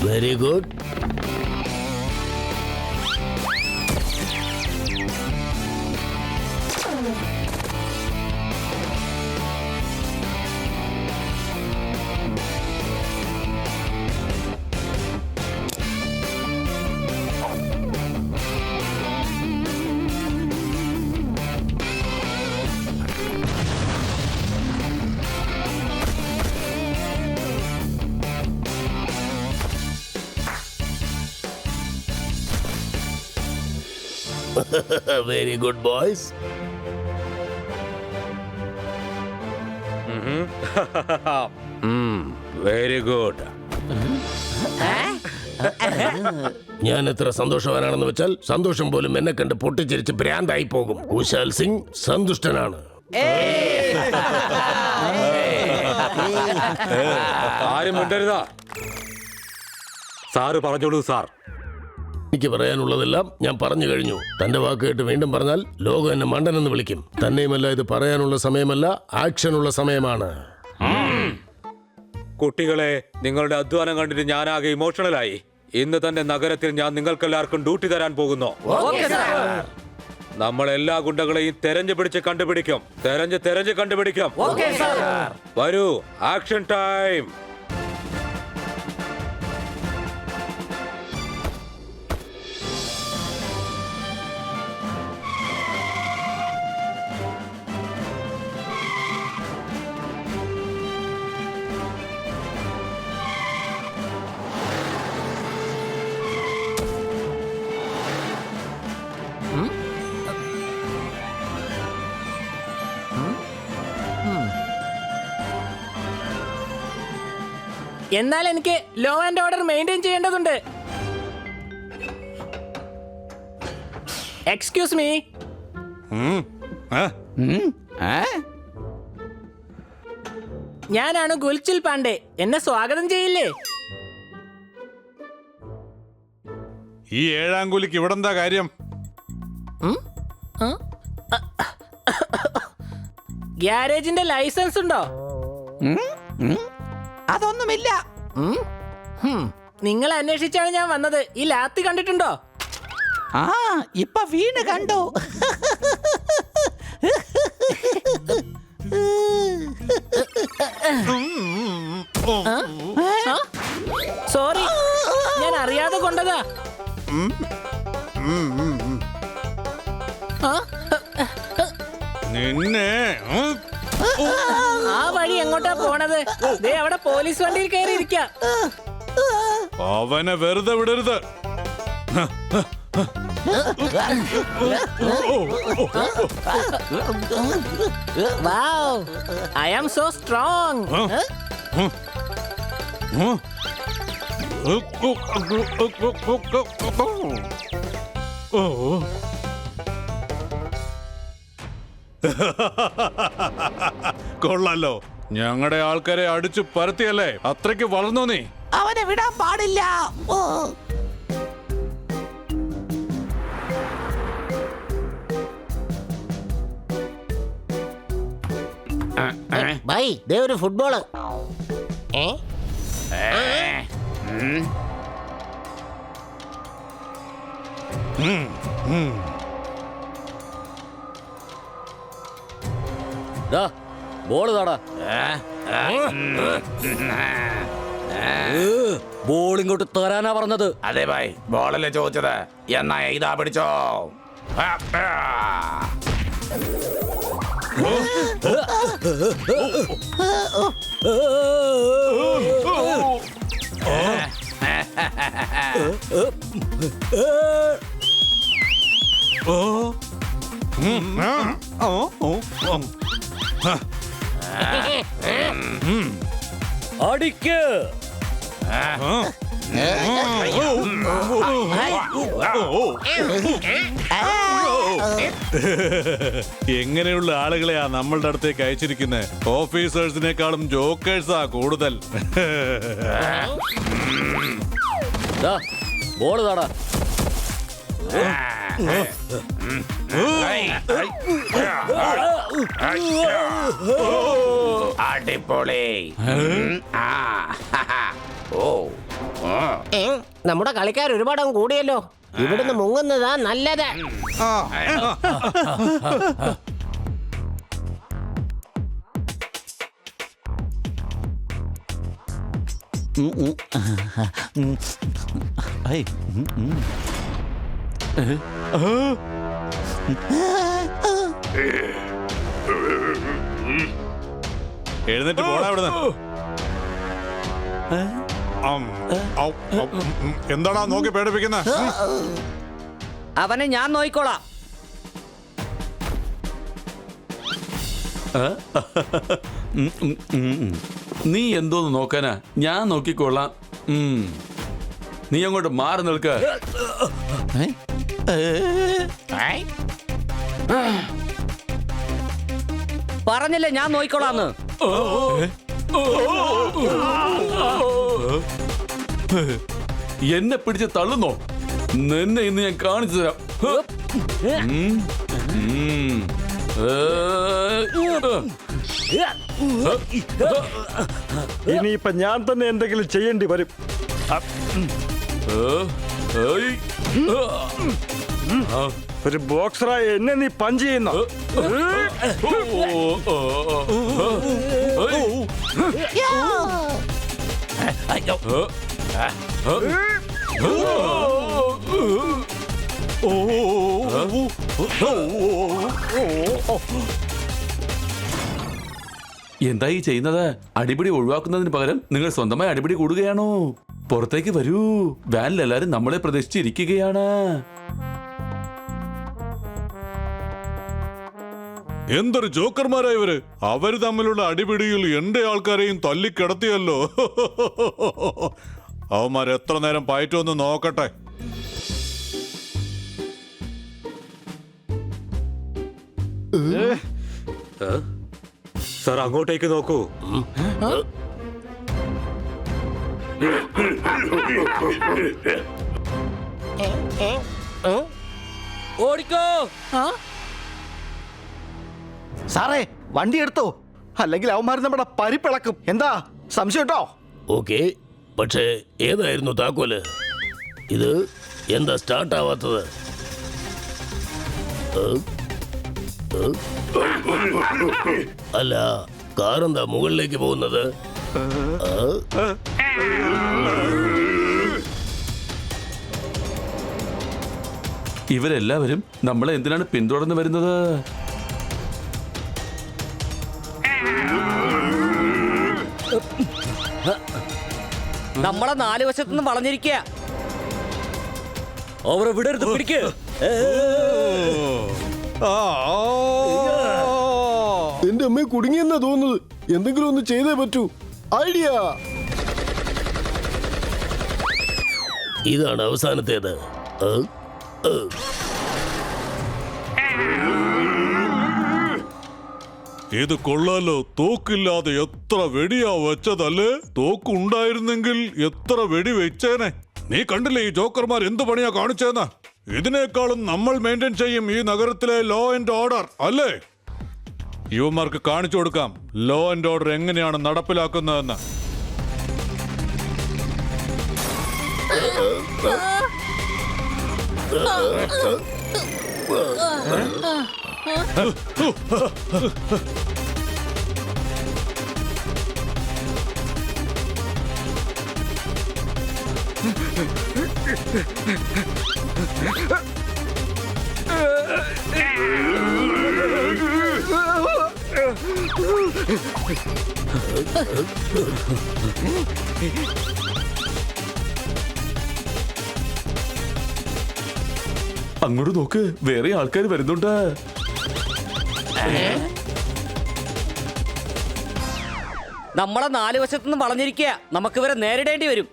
Very good. Very good boys. Very good. ഞാൻ എത്ര സന്തോഷവാനാണെന്ന് വെച്ചാൽ സന്തോഷം പോലും എന്നെ കണ്ട് പൊട്ടിച്ചിരിച്ച് ഭ്രാന്തായി പോകും. കുശാൽ സിംഗ് സന്തുഷ്ടനാണ്. ആരും മിണ്ടരുതാ. സാറ് പറഞ്ഞോളൂ സാർ. എനിക്ക് പറയാനുള്ളതെല്ലാം ഞാൻ പറഞ്ഞു കഴിഞ്ഞു. തന്റെ വാക്ക് കേട്ട് വീണ്ടും പറഞ്ഞാൽ ലോകം എന്നെ മണ്ടനെന്ന് വിളിക്കും. തന്നെയുമല്ല, ഇത് പറയാനുള്ള സമയമല്ല, ആക്ഷനുള്ള സമയമാണ്. കുട്ടികളെ, നിങ്ങളുടെ അധ്വാനം കണ്ടിട്ട് ഞാനാകെ ഇമോഷണലായി. ഇന്ന് തന്നെ നഗരത്തിൽ ഞാൻ നിങ്ങൾക്കെല്ലാവർക്കും ഡ്യൂട്ടി തരാൻ പോകുന്നു. നമ്മൾ എല്ലാ ഗുണ്ടകളെയും തെരഞ്ഞു പിടിച്ച് കണ്ടുപിടിക്കും. തെരഞ്ഞ് കണ്ടുപിടിക്കും. വരൂ, ആക്ഷൻ ടൈം. എന്നാൽ എനിക്ക് ലോ ആൻഡ് ഓർഡർ മെയിൻറ്റെയിൻ ചെയ്യേണ്ടതുണ്ട്. Excuse me. ഞാനാണ് ഗുൽച്ചിൽ പാണ്ഡെ. എന്നെ സ്വാഗതം ചെയ്യില്ലേ? ഈ ഏഴാങ്കുലിക്ക് ഇവിടെന്താ കാര്യം? ഗ്യാരേജിന്റെ ലൈസൻസ് ഉണ്ടോ? അതൊന്നുമില്ല. നിങ്ങൾ അന്വേഷിച്ചാണ് ഞാൻ വന്നത്. ഈ ലാത്തി കണ്ടിട്ടുണ്ടോ? ആ, ഇപ്പൊ വീണ് കണ്ടു. സോറി, ഞാൻ അറിയാതെ കൊണ്ടതാ. നിന്നെ ആ വഴി എങ്ങോട്ടാ പോണത്? ദേ അവിടെ പോലീസ് വണ്ടിയിൽ കയറി ഇരിക്കാം. അവനെ വെറുതെ വിടരുത്. Wow, I am so strong. കൊള്ളാലോ, ഞങ്ങളുടെ ആൾക്കാരെ അടിച്ചു പരത്തിയല്ലേ? അത്രയ്ക്ക് വളർന്നോ നീ? അവനെ വിടാൻ പാടില്ല. ബൈ, ദേ ഒരു ഫുട്ബോള്. ബോള് താടാ. ബോൾ ഇങ്ങോട്ട് തരാനാ പറഞ്ഞത്. അതെ ഭായ്, ബോളല്ലേ ചോദിച്ചത്. എന്നാ ഇതാ പിടിച്ചോ. ആ, ആ. അടിക്ക്. എങ്ങനെയുള്ള ആളുകളെയാ നമ്മളുടെ അടുത്തേക്ക് അയച്ചിരിക്കുന്നത്? ഓഫീസേഴ്സിനേക്കാളും ജോക്കേഴ്സാ കൂടുതൽ. ബോൾ താടാ. അടിപൊളി. ഓ, നമ്മുടെ കളിക്കാർ ഒരുപാട് അങ്ങ് കൂടിയല്ലോ. ഇവിടുന്ന് മുങ്ങുന്നതാ നല്ലത്. എഴുന്നേറ്റ് പോടാ ഇവിടുന്ന്. എന്താടാ നോക്കി പേടിപ്പിക്കുന്ന? അവനെ ഞാൻ നോയിക്കോളാം. നീ എന്തോന്ന് നോക്കാനാ? ഞാൻ നോക്കിക്കൊള്ളാം. നീ അങ്ങോട്ട് മാറി നിൽക്ക. പറഞ്ഞില്ലേ ഞാൻ നോയിക്കോളാന്ന്. എന്നെ പിടിച്ച് തള്ളുന്നോ? നിന്നെ ഇന്ന് ഞാൻ കാണിച്ചു തരാം. ഇനിയിപ്പൊ ഞാൻ തന്നെ എന്തെങ്കിലും ചെയ്യേണ്ടി വരും. ഒരു ബോക്സറായി എന്നെ നീ പഞ്ച് ചെയ്യുന്ന. എന്തായി ചെയ്യുന്നത്? അടിപിടി ഒഴിവാക്കുന്നതിന് പകരം നിങ്ങൾ സ്വന്തമായി അടിപിടി കൂടുകയാണോ? പുറത്തേക്ക് വരൂ. വാനിൽ എല്ലാരും നമ്മളെ പ്രതീക്ഷിച്ചിരിക്കുകയാണ്. എന്തൊരു ജോക്കർമാരാ ഇവര്. അവര് തമ്മിലുള്ള അടിപിടിയിൽ എന്റെ ആൾക്കാരെയും തല്ലിക്കിടത്തിയല്ലോ. അവന്മാർ എത്ര നേരം പയറ്റുമെന്ന് നോക്കട്ടെ. സാർ അങ്ങോട്ടേക്ക് നോക്കൂ. ഓടിക്കോ. സാറേ വണ്ടി എടുത്തോ, അല്ലെങ്കിൽ അവന്മാർ നമ്മുടെ പരിപ്പിളക്കും. എന്താ സംശയം കേട്ടോ? ഓക്കെ, പക്ഷേ ഏതായിരുന്നു താക്കോല്? ഇത് എന്താ സ്റ്റാർട്ട് ആവാത്തത്? അല്ല, കാറെന്താ മുകളിലേക്ക് പോകുന്നത്? ഇവരെല്ലാവരും നമ്മളെ എന്തിനാണ് പിന്തുടർന്ന് വരുന്നത്? നമ്മളെ നാല് വശത്തുനിന്ന് വളഞ്ഞിരിക്കുക. അവരെ വിടരുത്, പിടിക്ക്. എന്റെ അമ്മ കുടുങ്ങിയെന്നാ തോന്നുന്നത്. എന്തെങ്കിലും ഒന്ന് ചെയ്തേ പറ്റൂ. ഐഡിയ. ഇതാണ് അവസാനത്തേത്. ഇത് കൊള്ളാലോ. തോക്കില്ലാതെ എത്ര വെടിയാ വെച്ചതല്ലേ? തോക്കുണ്ടായിരുന്നെങ്കിൽ എത്ര വെടി വെച്ചേനെ. നീ കണ്ടില്ലേ ഈ ജോക്കർമാർ എന്ത് പണിയാ കാണിച്ചേന്ന്? ഇതിനേക്കാളും നമ്മൾ മെയിൻറ്റെയിൻ ചെയ്യും ഈ നഗരത്തിലെ ലോ ആൻഡ് ഓർഡർ അല്ലേ? യുവമാർക്ക് കാണിച്ചു കൊടുക്കാം ലോ ആൻഡ് ഓർഡർ എങ്ങനെയാണ് നടപ്പിലാക്കുന്നതെന്ന്. അങ്ങോട്ട് നോക്ക്, വേറെ ആൾക്കാർ വരുന്നുണ്ട്. നമ്മളെ 4 വശത്തുനിന്നും വളഞ്ഞിരിക്കുക. നമുക്ക് ഇവരെ നേരിടേണ്ടി വരും.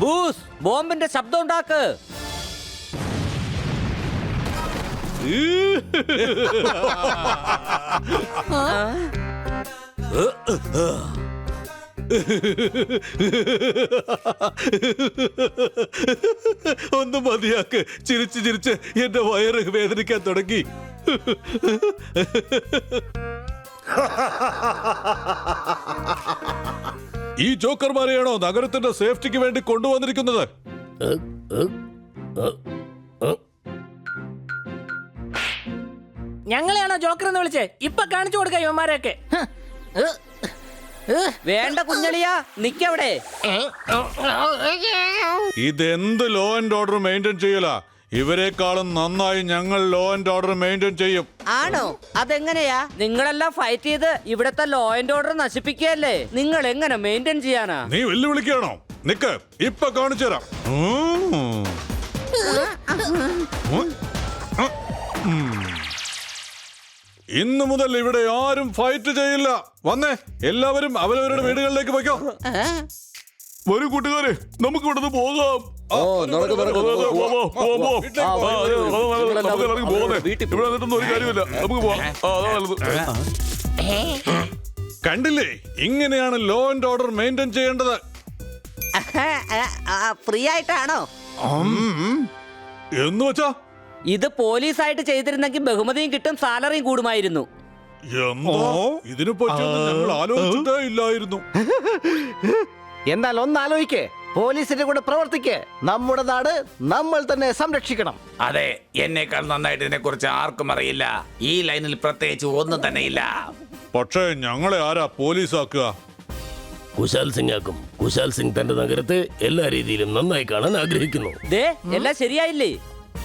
ബൂസ്, ബോംബിന്റെ ശബ്ദം ഉണ്ടാക്ക്. ഒന്ന് മതിയാക്ക്. ചിരിച്ച് ചിരിച്ച് എന്റെ വയറ് വേദനിക്കാൻ തുടങ്ങി. ഈ ജോക്കർമാരെയാണോ നഗരത്തിന്റെ സേഫ്റ്റിക്ക് വേണ്ടി കൊണ്ടുവന്നിരിക്കുന്നത്? ഞങ്ങളെയാണോ ജോക്കർ എന്ന് വിളിച്ചേ? ഇപ്പൊ കാണിച്ചു കൊടുക്ക ഇവന്മാരെയൊക്കെ. വേണ്ട കുഞ്ഞളിയാ, നിക്കവിടെ. ഇതെന്ത് ലോ ആൻഡ് ഓർഡർ മെയിൻറ്റെയിൻ ചെയ്യല? ഇവരെക്കാളും നന്നായി ഞങ്ങൾ ലോ ആൻഡ് ഓർഡർ മെയിൻറ്റെയിൻ ചെയ്യും. ആണോ? അതെങ്ങനെയാ? നിങ്ങളെല്ലാം ഫൈറ്റ് ചെയ്ത് ഇവിടത്തെ ലോ ആൻഡ് ഓർഡർ നശിപ്പിക്കുകയല്ലേ? നിങ്ങൾ എങ്ങനെ മെയിൻറ്റെയിൻ ചെയ്യാനാ? നീ വെല്ലുവിളിക്കുകയാണോ? നിക്ക്, ഇപ്പൊ കാണിച്ചു തരാം. ഇന്നു മുതൽ ഇവിടെ ആരും ഫൈറ്റ് ചെയ്യില്ല. വന്നേ, എല്ലാവരും അവരവരുടെ വീടുകളിലേക്ക് പോയിക്കോ. വരൂ കൂട്ടുകാരെ, നമുക്ക് ഇവിടുന്ന് പോകാം. ഒരു കാര്യമില്ല, നമുക്ക് പോവാം. കണ്ടില്ലേ, ഇങ്ങനെയാണ് ലോ ആൻഡ് ഓർഡർ മെയിൻറ്റെയിൻ ചെയ്യേണ്ടത്. ഫ്രീ ആയിട്ടാണോ എന്ന് വെച്ചാ? ഇത് പോലീസായിട്ട് ചെയ്തിരുന്നെങ്കിൽ ബഹുമതിയും കിട്ടും, സാലറിയും കൂടുമായിരുന്നു. ഇതിനെ പറ്റിയൊന്നും ഞങ്ങൾ ആലോചിച്ചിട്ടേ ഇല്ലായിരുന്നു. എന്നാൽ ഒന്നാലോചിക്കേ, പോലീസിന്റെ കൂടെ പ്രവർത്തിക്കേ. നമ്മുടെ നാട് നമ്മൾ തന്നെ സംരക്ഷിക്കണം. അതെ, എന്നേക്കാൾ നന്നായിട്ട് ഇതിനെ കുറിച്ച് ആർക്കും അറിയില്ല. ഈ ലൈനിൽ പ്രത്യേകിച്ച് ഒന്നും തന്നെ ഇല്ല. പക്ഷേ ഞങ്ങളെ ആരാ പോലീസാക്കുക? കുശാൽ സിംഗ് ആക്കും. കുശാൽ സിംഗ് തന്റെ നഗരത്തെ എല്ലാ രീതിയിലും നന്നായി കാണാൻ ആഗ്രഹിക്കുന്നു. എല്ലാം ശരിയായില്ലേ?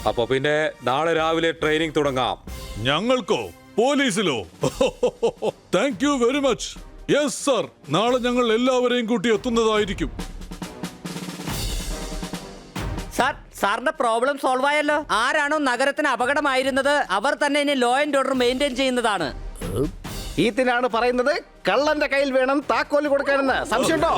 അപ്പൊ പിന്നെ നാളെ രാവിലെ ട്രെയിനിങ് തുടങ്ങാം. ഞങ്ങൾക്കോ? പോലീസിലോ? Thank you very much. Yes sir, നാളെ ഞങ്ങൾ എല്ലാവരെയും കൂട്ടി എത്തുന്നതായിരിക്കും. സാറിന്റെ പ്രോബ്ലം സോൾവ് ആയല്ലോ. ആരാണോ നഗരത്തിന് അപകടമായിരുന്നത് അവർ തന്നെ ഇനി ലോ ആൻഡ് ഓർഡർ മെയിൻറ്റെയിൻ ചെയ്യുന്നതാണ്. ഈത്തിനാണ് പറയുന്നത് കള്ളന്റെ കയ്യിൽ വേണം താക്കോല് കൊടുക്കാനെന്ന്. സംശയമുണ്ടോ?